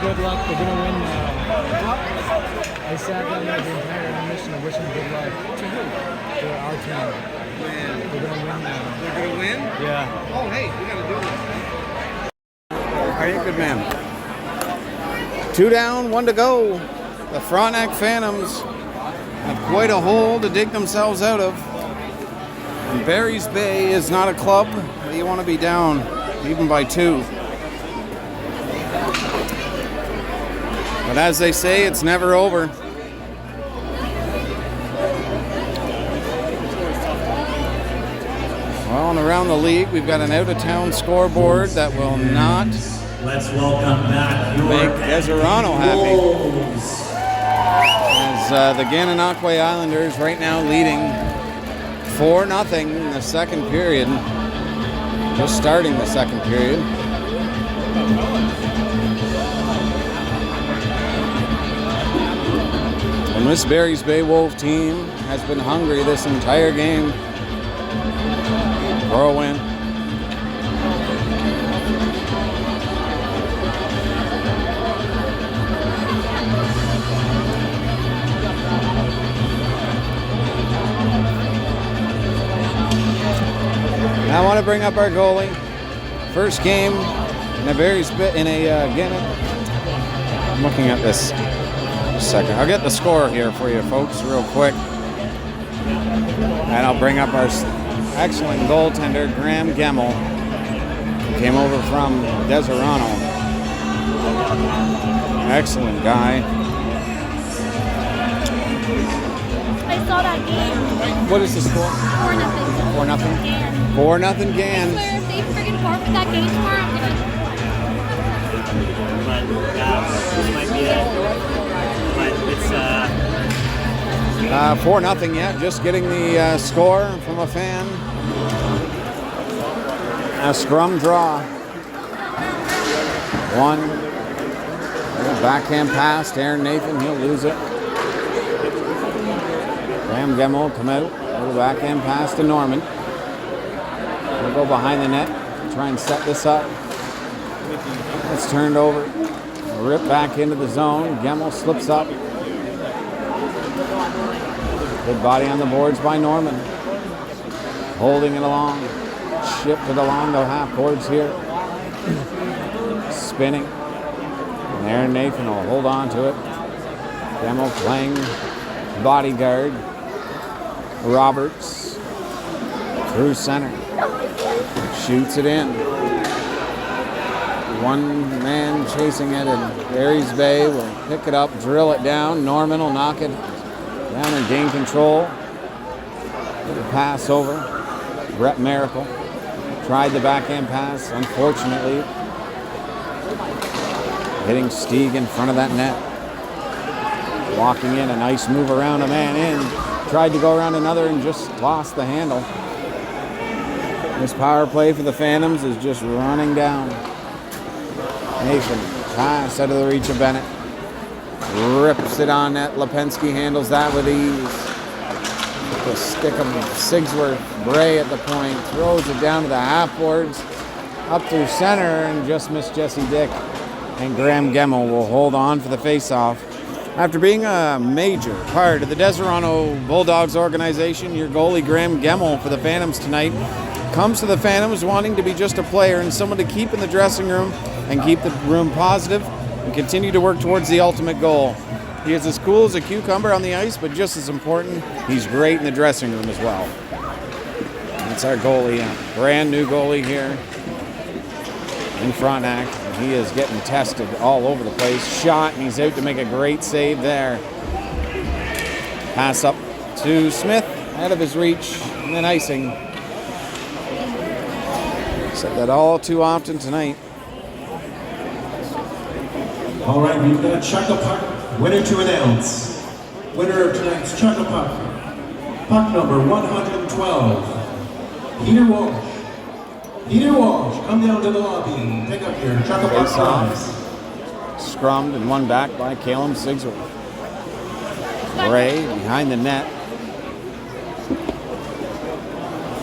Good luck. They're going to win. I sat down there the entire intermission and wish them good luck. To who? To our team. Man. They're going to win now. They're going to win? Yeah. Oh, hey, we got to do this. Are you good, man? 2 down, 1 to go. The Frontenac Phantoms have quite a hole to dig themselves out of. And Barry's Bay is not a club that you want to be down, even by 2. But as they say, it's never over. Well, and around the league, we've got an out-of-town scoreboard that will not Let's welcome back your make Deserano happy. Wolves. As the Gananoque Islanders right now leading 4-0 in the second period. Just starting the second period. And this Barry's Bay Wolf team has been hungry this entire game for a win. Now I want to bring up our goalie. First game in a Barry's Bay, I'm looking at this. Second. I'll get the score here for you folks real quick. And I'll bring up our excellent goaltender, Graham Gemmell, who came over from Deserano. Excellent guy. I saw that game. What is the score? 4-0. 4-0? 4-0 Gan. If they friggin' forfeit that game tomorrow, I'm gonna... This might be it. But it's 4-0 yet. Just getting the score from a fan. A scrum draw. 1. Backhand pass to Aaron Nathan. He'll lose it. Graham Gemmell come out. Little backhand pass to Norman. He'll go behind the net. Try and set this up. It's turned over. Rip back into the zone. Gemmell slips up. Good body on the boards by Norman. Holding it along. Shipped it along the half boards here. Spinning. And Aaron Nathan will hold on to it. Gemmell playing bodyguard, Roberts, through center. Shoots it in. One man chasing it, and Barry's Bay will pick it up, drill it down. Norman will knock it down and gain control. The pass over. Brett Miracle tried the backhand pass, unfortunately. Hitting Stieg in front of that net. Walking in, a nice move around a man in. Tried to go around another and just lost the handle. This power play for the Phantoms is just running down. Nathan, pass out of the reach of Bennett. Rips it on net. Lipinski handles that with ease. The stick of Sigsworth. Bray at the point. Throws it down to the half boards. Up through center and just missed Jesse Dick. And Graham Gemmell will hold on for the face-off. After being a major part of the Deserano Bulldogs organization, your goalie Graham Gemmell for the Phantoms tonight comes to the Phantoms wanting to be just a player and someone to keep in the dressing room and keep the room positive and continue to work towards the ultimate goal. He is as cool as a cucumber on the ice, but just as important, he's great in the dressing room as well. That's our goalie, a brand new goalie here in Frontenac. He is getting tested all over the place. Shot, and he's out to make a great save there. Pass up to Smith, out of his reach, and then icing. Said that all too often tonight. All right, we've got Chuck-a-Puck winner to announce. Winner of tonight's Chuck-a-Puck, puck number 112, Peter Walsh. Peter Walsh, come down to the lobby and pick up your Chuck-a-Puck prize. Scrummed and won back by Calum Sigsworth. Bray behind the net.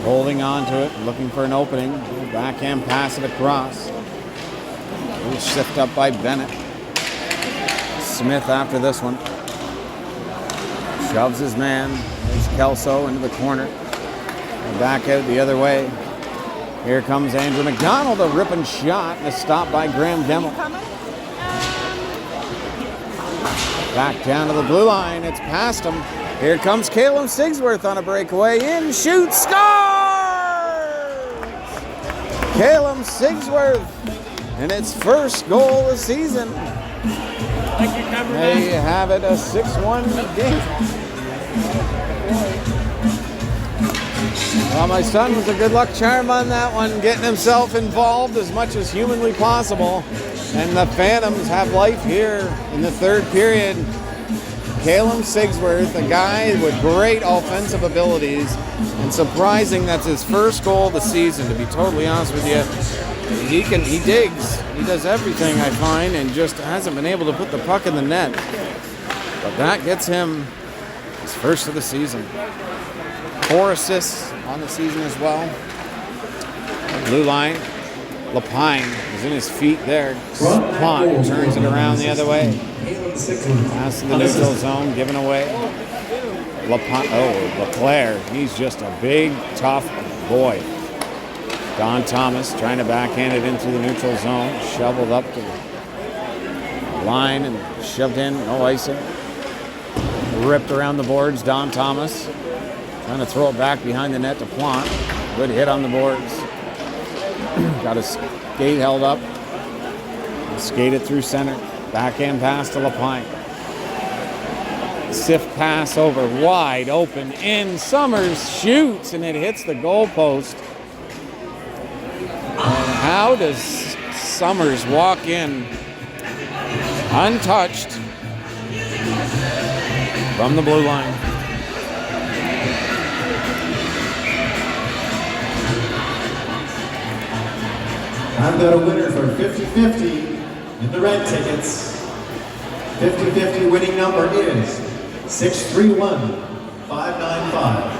Holding on to it, looking for an opening. Backhand pass it across. Sift up by Bennett. Smith after this one. Shoves his man. There's Kelso into the corner. And back out the other way. Here comes Andrew McDonald, a ripping shot, and a stop by Graham Gemmell. Back down to the blue line, it's past him. Here comes Calum Sigsworth on a breakaway, in, shoots, scores! Calum Sigsworth, and its first goal of the season. They have it a 6-1 game. Well, my son was a good luck charm on that one, getting himself involved as much as humanly possible. And the Phantoms have life here in the third period. Calum Sigsworth, a guy with great offensive abilities, and surprising that's his first goal of the season, to be totally honest with you. He digs, he does everything I find, and just hasn't been able to put the puck in the net. But that gets him his first of the season. 4 assists on the season as well. Blue line, Lapine is in his feet there. Pont turns it around the other way. Pass to the neutral zone, given away. LeClaire, he's just a big, tough boy. Don Thomas trying to backhand it into the neutral zone. Shoveled up to the line and shoved in, no icing. Ripped around the boards, Don Thomas. Trying to throw it back behind the net to Plant. Good hit on the boards. Got his skate held up. Skated through center. Backhand pass to Lapine. Sift pass over, wide open. In, Summers shoots, and it hits the goalpost. And how does Summers walk in untouched from the blue line? I've got a winner for 50-50 in the red tickets. 50-50 winning number is 631-595.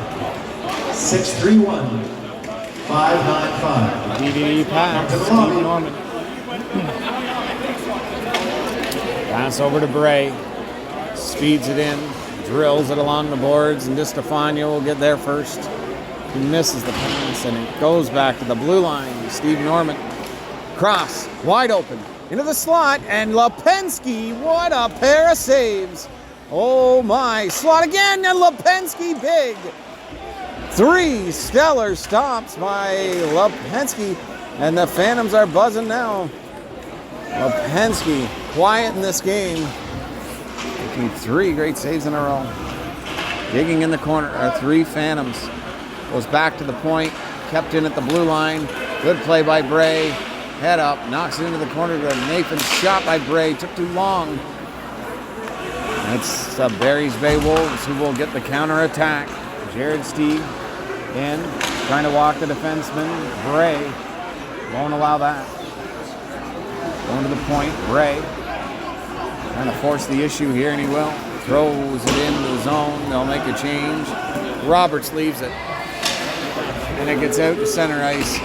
631-595. DVD pass, Steve Norman. Pass over to Bray. Speeds it in, drills it along the boards, and DiStefano will get there first. He misses the pass, and it goes back to the blue line. Steve Norman. Cross, wide open, into the slot, and Lipinski, what a pair of saves. Oh my, slot again, and Lipinski big. 3 stellar stops by Lipinski, and the Phantoms are buzzing now. Lipinski, quiet in this game. Making 3 great saves in a row. Digging in the corner are 3 Phantoms. Goes back to the point, kept in at the blue line. Good play by Bray. Head up, knocks it into the corner to Nathan. Shot by Bray, took too long. It's the Barry's Bay Wolves who will get the counter attack. Jared Steve in, trying to walk the defenseman. Bray won't allow that. Going to the point, Bray trying to force the issue here, and he will. Throws it into the zone. They'll make a change. Roberts leaves it, and it gets out to center ice.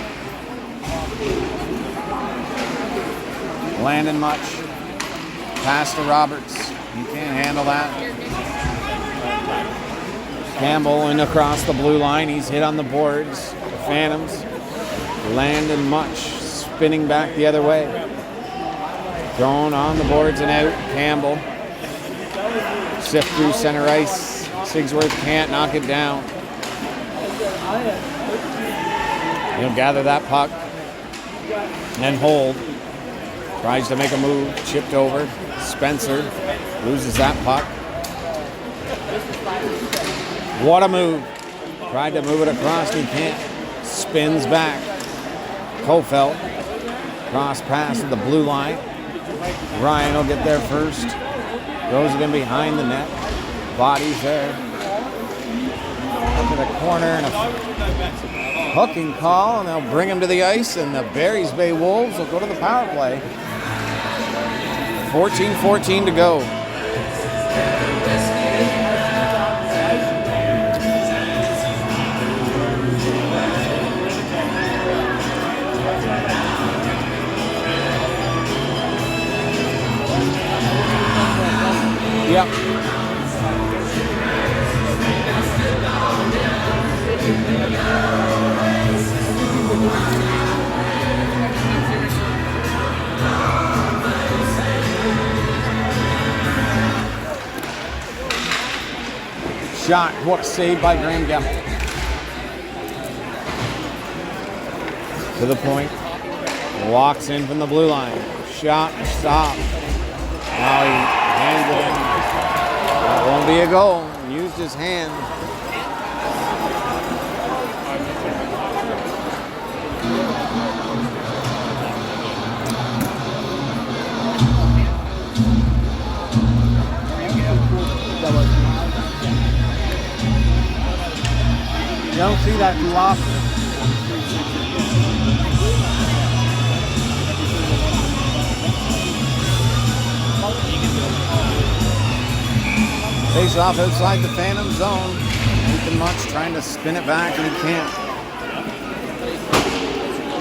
Landon Much. Pass to Roberts. You can't handle that. Campbell in across the blue line. He's hit on the boards. The Phantoms. Landon Much spinning back the other way. Thrown on the boards and out. Campbell. Sift through center ice. Sigsworth can't knock it down. He'll gather that puck. And then hold. Tries to make a move. Chipped over. Spencer loses that puck. What a move. Tried to move it across. He can't. Spins back. Kofeld. Cross pass to the blue line. Ryan will get there first. Throws it in behind the net. Bodies there. Up to the corner and a hooking call, and they'll bring him to the ice, and the Barry's Bay Wolves will go to the power play. 14-14 to go. Yep. Shot. What a save by Graham Gamble. To the point. Walks in from the blue line. Shot. Stop. Now he hands it in. That won't be a goal. Used his hand. You don't see that too often. Face off outside the Phantom zone. Nathan Much trying to spin it back, and he can't.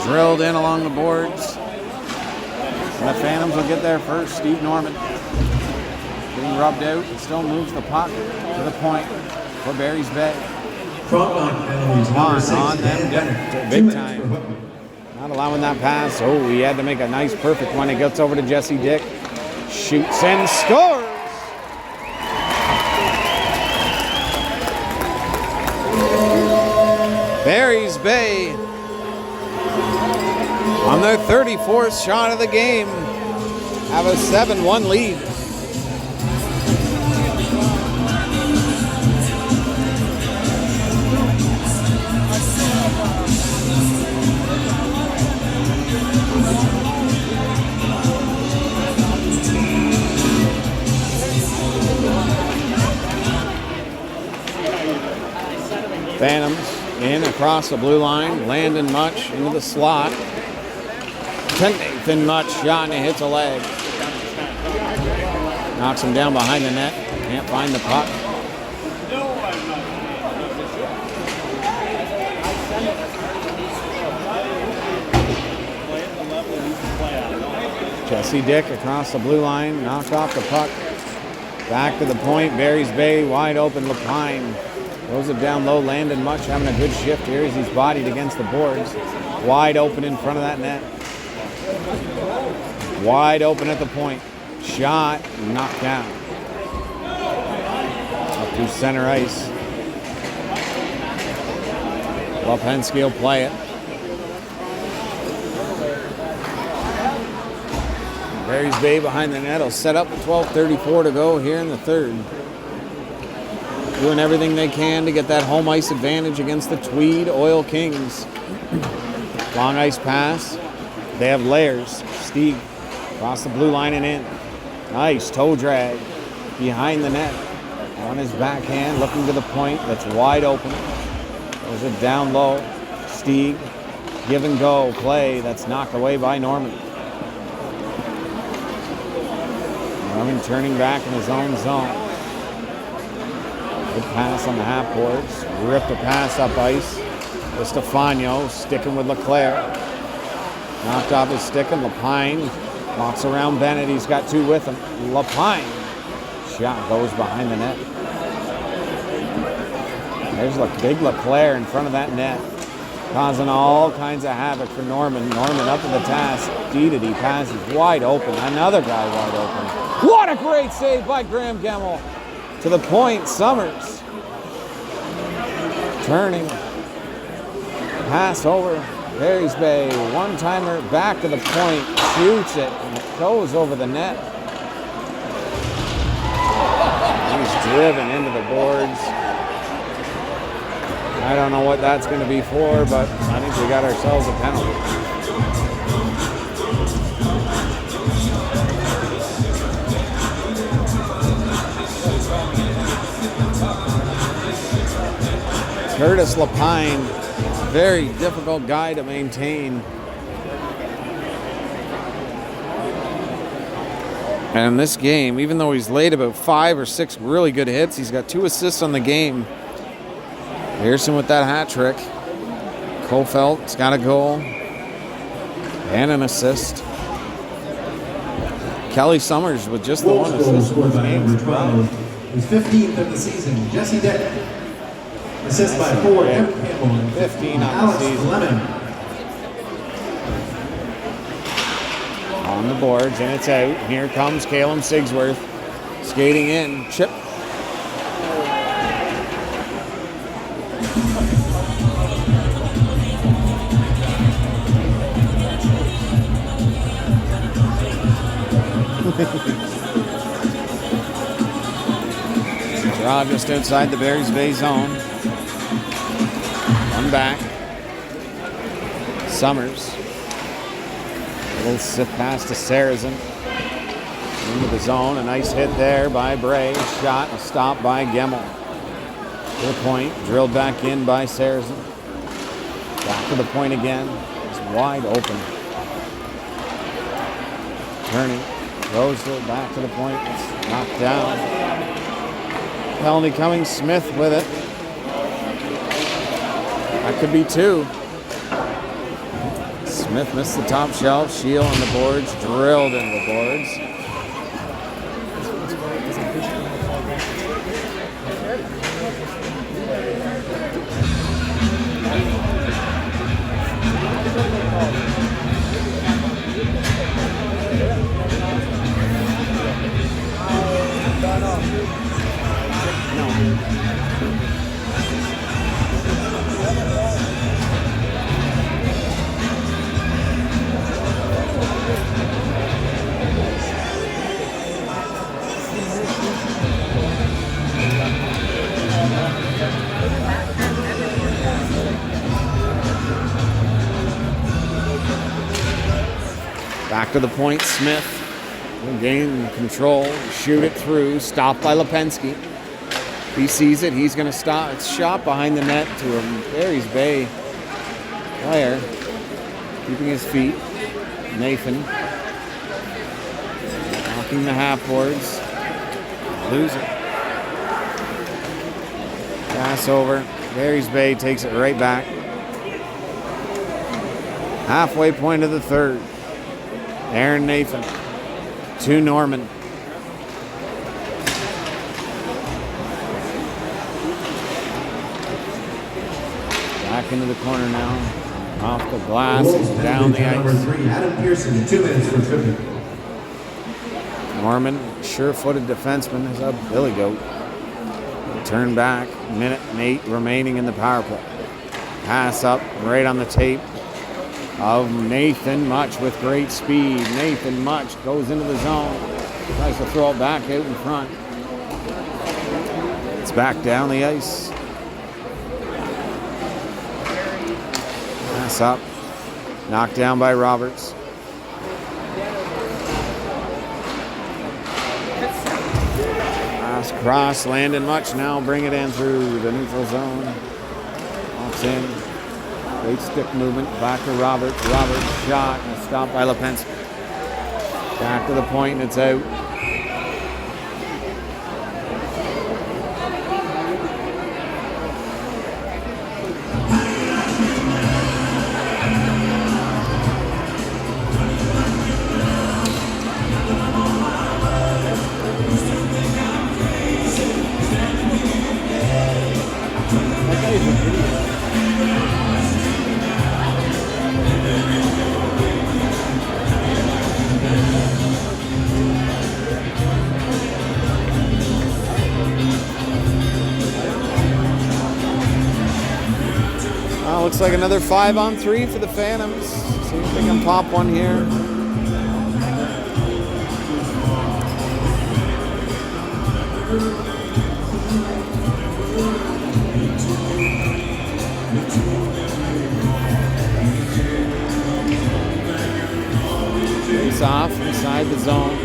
Drilled in along the boards. And the Phantoms will get there first. Steve Norman getting rubbed out. He still moves the puck to the point for Barry's Bay. Frontenac penalties, number 6, On them, big time. Not allowing that pass. Oh, he had to make a nice, perfect one. He gets over to Jesse Dick. Shoots and scores! Barry's Bay on their 34th shot of the game have a 7-1 lead. Phantoms in across the blue line. Landon Much into the slot. Nathan Much shot and it hits a leg. Knocks him down behind the net. Can't find the puck. Jesse Dick across the blue line. Knocked off the puck. Back to the point. Barry's Bay wide open. Lapine throws it down low. Landon Much having a good shift here as he's bodied against the boards. Wide open in front of that net. Wide open at the point. Shot, knocked down. through center ice. Lipinski will play it. Barry's Bay behind the net will set up with 12:34 to go here in the third. Doing everything they can to get that home ice advantage against the Tweed Oil Kings. Long ice pass. They have layers. Stieg across the blue line and in. Nice toe drag behind the net. On his backhand, looking to the point. That's wide open. Goes it down low. Stieg, give and go play. That's knocked away by Norman. Norman turning back in his own zone. Good pass on the half boards. Ripped a pass up ice. To Stefano, sticking with Leclerc. Knocked off his stick, and Lapine walks around Bennett. He's got two with him. Lapine. Shot goes behind the net. There's a big Leclerc in front of that net, causing all kinds of havoc for Norman. Norman up to the task. Deededy passes wide open. Another guy wide open. What a great save by Graham Gemmell. To the point, Summers. Turning. Pass over. Barry's Bay. One-timer back to the point. Shoots it. And it goes over the net. He's driven into the boards. I don't know what that's going to be for, but I think we got ourselves a penalty. Curtis Lapine, very difficult guy to maintain. And in this game, even though he's laid about 5 or 6 really good hits, he's got 2 assists on the game. Pearson with that hat trick. Kofeld's got a goal and an assist. Kelly Summers with just the one assist. Scored by number 12. His 15th of the season. Jesse Deck. Assist by 4. Evan Campbell. 15 on the Alex season. Lemon. On the boards, and it's out. Here comes Caleb Sigsworth. Skating in. Chip. Draw just outside the Barry's Bay zone. One back. Summers. Little sip pass to Saracen. Into the zone. A nice hit there by Bray. Shot. A stop by Gemmell. To the point. Drilled back in by Saracen. Back to the point again. It's wide open. Turning. Goes to back to the point. It's knocked down. Penalty coming. Smith with it. That could be 2. Smith missed the top shelf. Shield on the boards. Drilled into the boards. Back to the point, Smith. Gain control, shoot it through, stopped by Lipinski. He sees it, he's going to stop. It's shot behind the net to a Barry's Bay player. Keeping his feet. Nathan. Knocking the half boards. Lose it. Pass over. Barry's Bay takes it right back. Halfway point of the third. Aaron Nathan to Norman. Back into the corner now. Off the glass, down the Number ice. 3, Adam Pearson, 2 minutes for tribute. Norman, sure-footed defenseman, is a billy goat. Turn back, minute and 8 remaining in the power play. Pass up right on the tape of Nathan Much with great speed. Nathan Much goes into the zone, tries to throw it back out in front. It's back down the ice. Pass up, knocked down by Roberts. Pass cross, Landon Much now bring it in through the neutral zone. Walks in. Great stick movement. Back to Roberts. Roberts shot and stopped by Lipinski. Back to the point and it's out. Looks like another 5-on-3 for the Phantoms. See if they can pop one here. Face off inside the zone.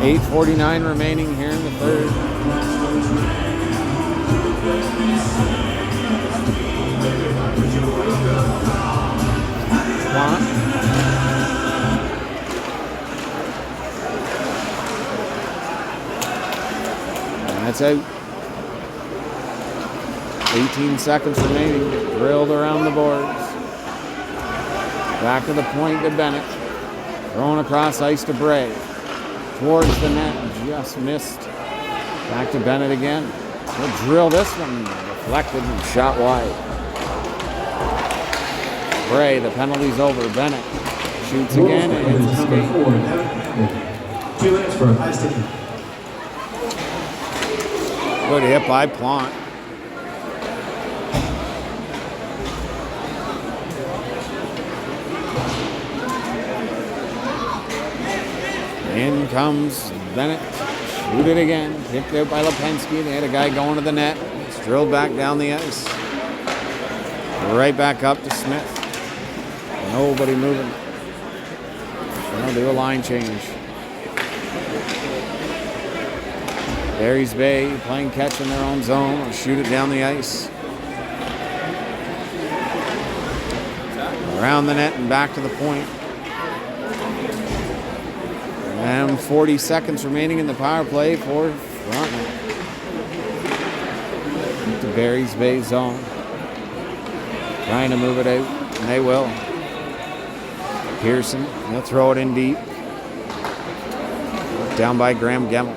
8:49 remaining here in the third. And that's out. 18 seconds remaining. Drilled around the boards. Back to the point to Bennett. Thrown across ice to Bray. Towards the net. Just missed. Back to Bennett again. He'll drill this one. Deflected and shot wide. Bray, the penalty's over. Bennett shoots again and hits a skate. 2 minutes for high sticking. Good hit by Plant. In comes Bennett. Shoot it again. Kicked out by Lipinski. They had a guy going to the net. It's drilled back down the ice. Right back up to Smith. Nobody moving. They'll do a line change. Barry's Bay playing catch in their own zone. Will shoot it down the ice. Around the net and back to the point. And 40 seconds remaining in the power play for Frontenac. To Barry's Bay zone. Trying to move it out, and they will. Pearson, he'll throw it in deep. Down by Graham Gemmel.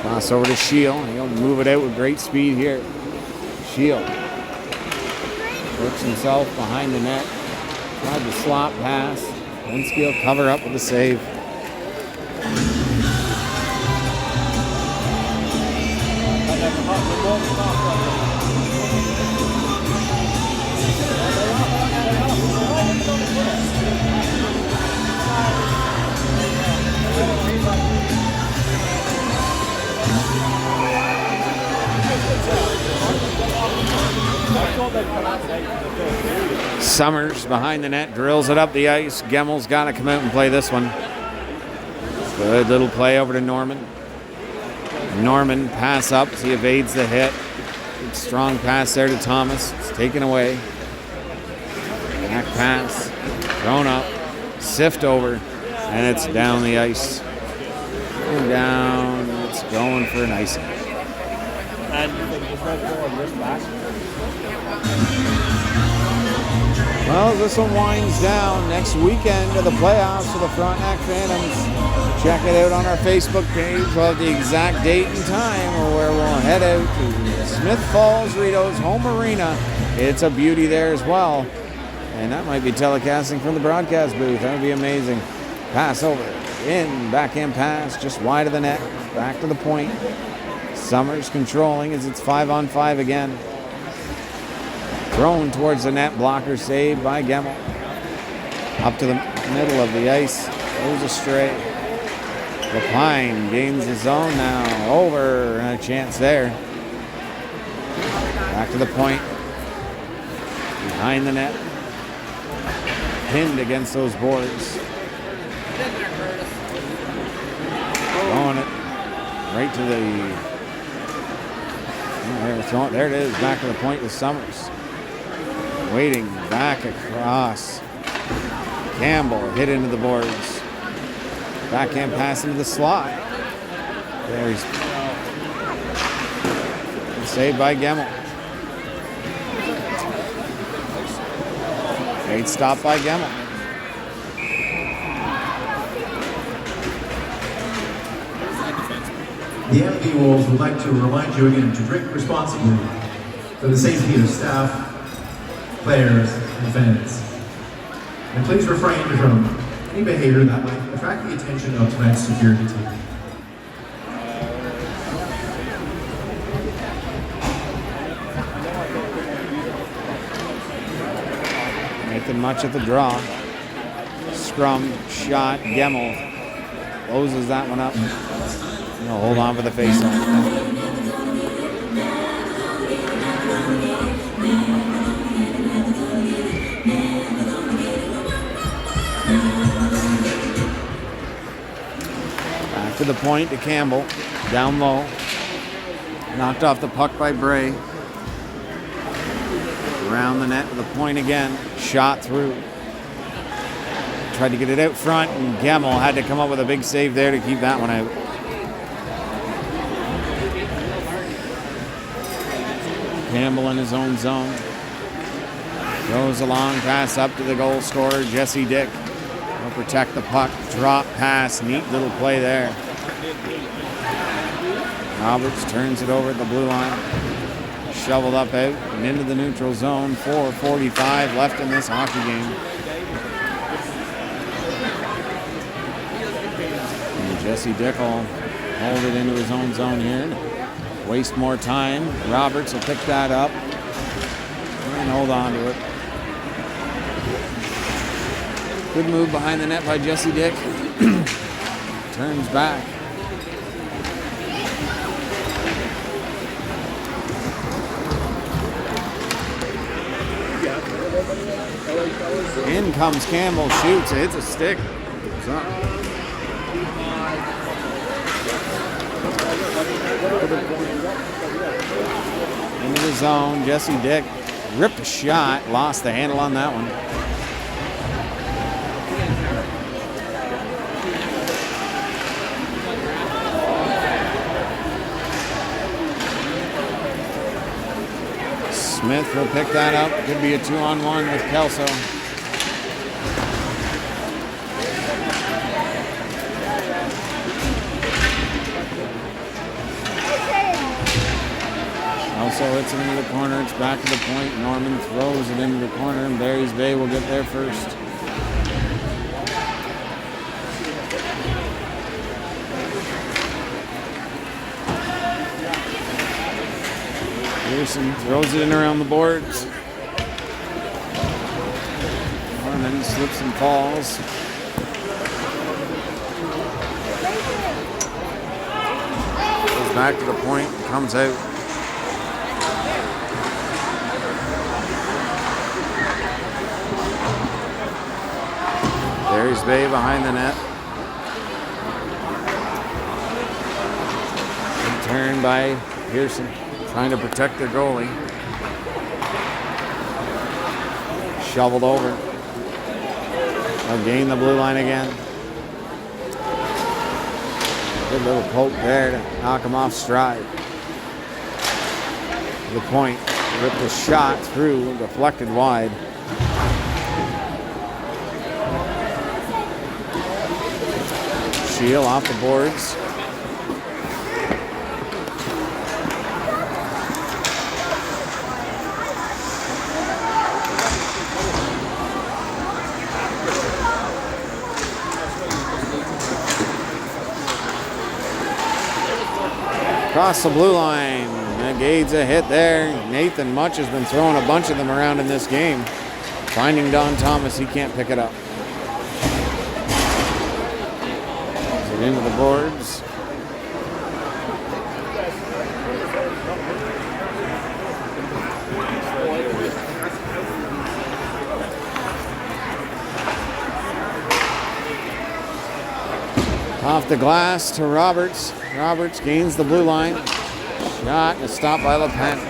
Pass over to Shield. He'll move it out with great speed here. Shield works himself behind the net. Tried to slot pass. Lipinski will cover up with a save. Summers behind the net, drills it up the ice. Gemmel's got to come out and play this one. Good little play over to Norman. Norman pass up as he evades the hit. Good strong pass there to Thomas. It's taken away. Back pass, thrown up, sift over, and it's down the ice. Going down, it's going for an icing. Well, this one winds down next weekend of the playoffs for the Frontenac Phantoms. Check it out on our Facebook page. We'll have the exact date and time where we'll head out to Smith Falls Rito's home arena. It's a beauty there as well. And that might be telecasting from the broadcast booth. That would be amazing. Pass over. in, backhand pass, just wide of the net, back to the point. Summers controlling as it's 5-on-5 again. Thrown towards the net, blocker saved by Gemmel. Up to the middle of the ice, goes astray. Lapine gains his zone now, over, and a chance there. Back to the point, behind the net, pinned against those boards. Throwing it right to the... There it is, back to the point with Summers. Waiting back across. Campbell hit into the boards. Backhand pass into the slot. There he's saved by Gemmel. Great stop by Gemmel. The MD Wolves would like to remind you again to drink responsibly for the safety of staff, players, and fans. And please refrain from any behavior that might attract the attention of tonight's security team. Making much of the draw. Scrum, shot, Gemmel closes that one up. No, hold on for the face-off. Back to the point to Campbell. Down low. Knocked off the puck by Bray. Around the net to the point again. Shot through. Tried to get it out front, and Gemmel had to come up with a big save there to keep that one out. Campbell in his own zone. Goes a long pass up to the goal scorer, Jesse Dick. He'll protect the puck. Drop pass. Neat little play there. Roberts turns it over at the blue line. Shoveled up out and into the neutral zone. 4:45 left in this hockey game. And Jesse Dick will hold it into his own zone here. Waste more time. Roberts will pick that up and hold on to it. Good move behind the net by Jesse Dick. Turns back. In comes Campbell, shoots, hits a stick. Goes up. Into the zone, Jesse Dick ripped a shot, lost the handle on that one. Smith will pick that up. Could be a 2-on-1 with Kelso. Kelso hits it into the corner. It's back to the point. Norman throws it into the corner, and Barry's Bay will get there first. Pearson throws it in around the boards. Norman slips and falls. Goes back to the point, comes out. Barry's Bay behind the net. Good turn by Pearson. Trying to protect their goalie. Shoveled over. They'll gain the blue line again. Good little poke there to knock him off stride. To the point. Ripped a shot through, deflected wide. Shield off the boards. Across the blue line. Negades a hit there. Nathan Much has been throwing a bunch of them around in this game. Finding Don Thomas, he can't pick it up. Is it into the boards? Off the glass to Roberts. Roberts gains the blue line. Shot is stopped by LePen.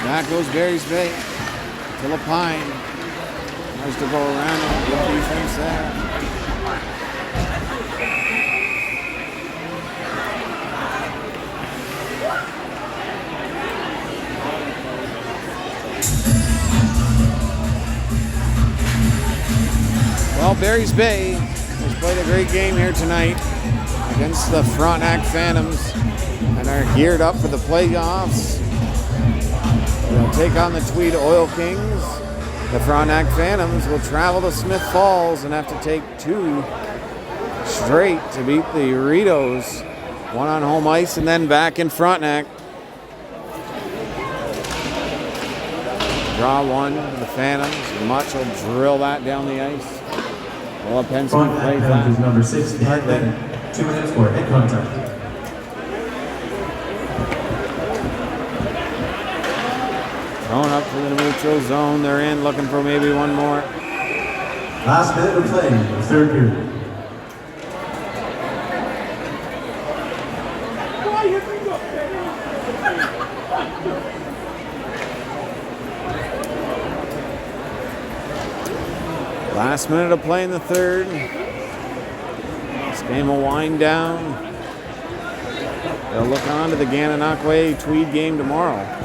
Back goes Barry's Bay to LaPine. Tries to go around him. Good defense there. Well, Barry's Bay has played a great game here tonight against the Frontenac Phantoms and are geared up for the playoffs. They'll take on the Tweed Oil Kings. The Frontenac Phantoms will travel to Smith Falls and have to take 2 straight to beat the Ritos. 1 on home ice and then back in Frontenac. Draw 1 to the Phantoms. Much will drill that down the ice. Well, Penske plays that. Is number 6, Dan Benton. 2 minutes for head contact. Going up to the neutral zone. They're in, looking for maybe one more. Last minute of play, the third period. Last minute of play in the third. This game will wind down. They'll look on to the Gananoque Tweed game tomorrow.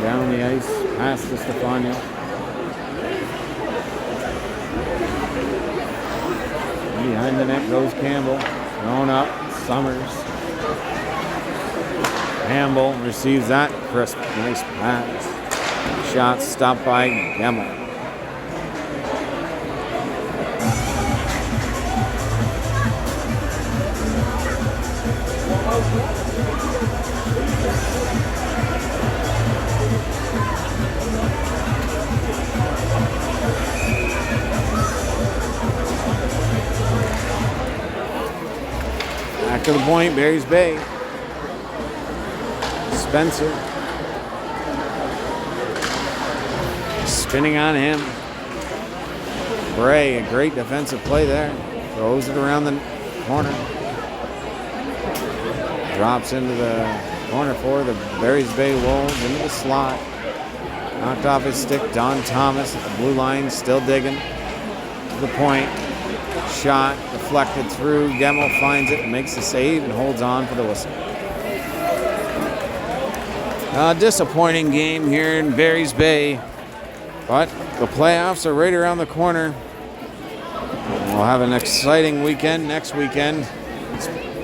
Down the ice, past to Stefano. Behind the net goes Campbell. Thrown up, Summers. Campbell receives that crisp, nice pass. Shot stopped by Gemmel. Back to the point, Barry's Bay. Spencer. Spinning on him. Bray, a great defensive play there. Throws it around the corner. Drops into the corner for the Barry's Bay Wolves into the slot. Knocked off his stick. Don Thomas at the blue line, still digging. To the point. Shot deflected through. Gemmel finds it, makes the save, and holds on for the whistle. A disappointing game here in Barry's Bay, but the playoffs are right around the corner. We'll have an exciting weekend next weekend.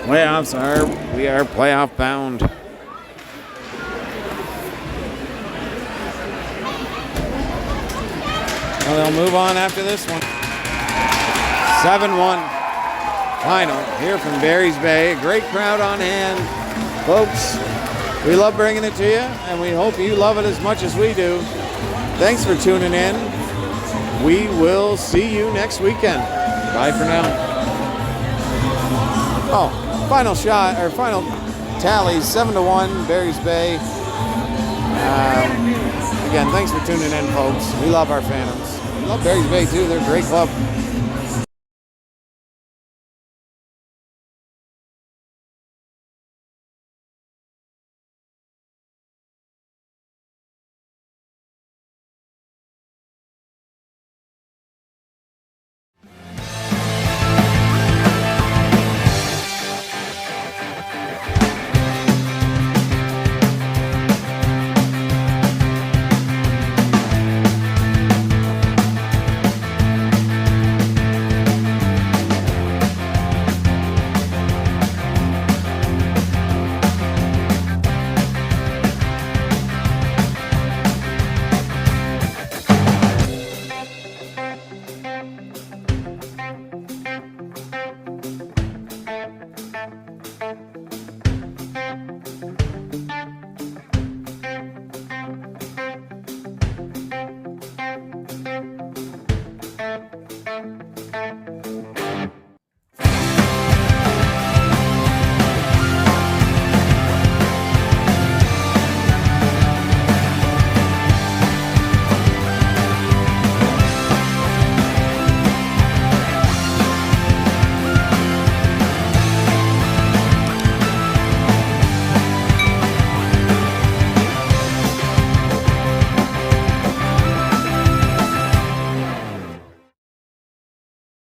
We are playoff bound. Well, they'll move on after this one. 7-1 final here from Barry's Bay. A great crowd on hand. Folks, we love bringing it to you, and we hope you love it as much as we do. Thanks for tuning in. We will see you next weekend. Bye for now. Oh, final shot, or final tally, 7-1, Barry's Bay. Again, thanks for tuning in, folks. We love our Phantoms. We love Barry's Bay, too. They're a great club.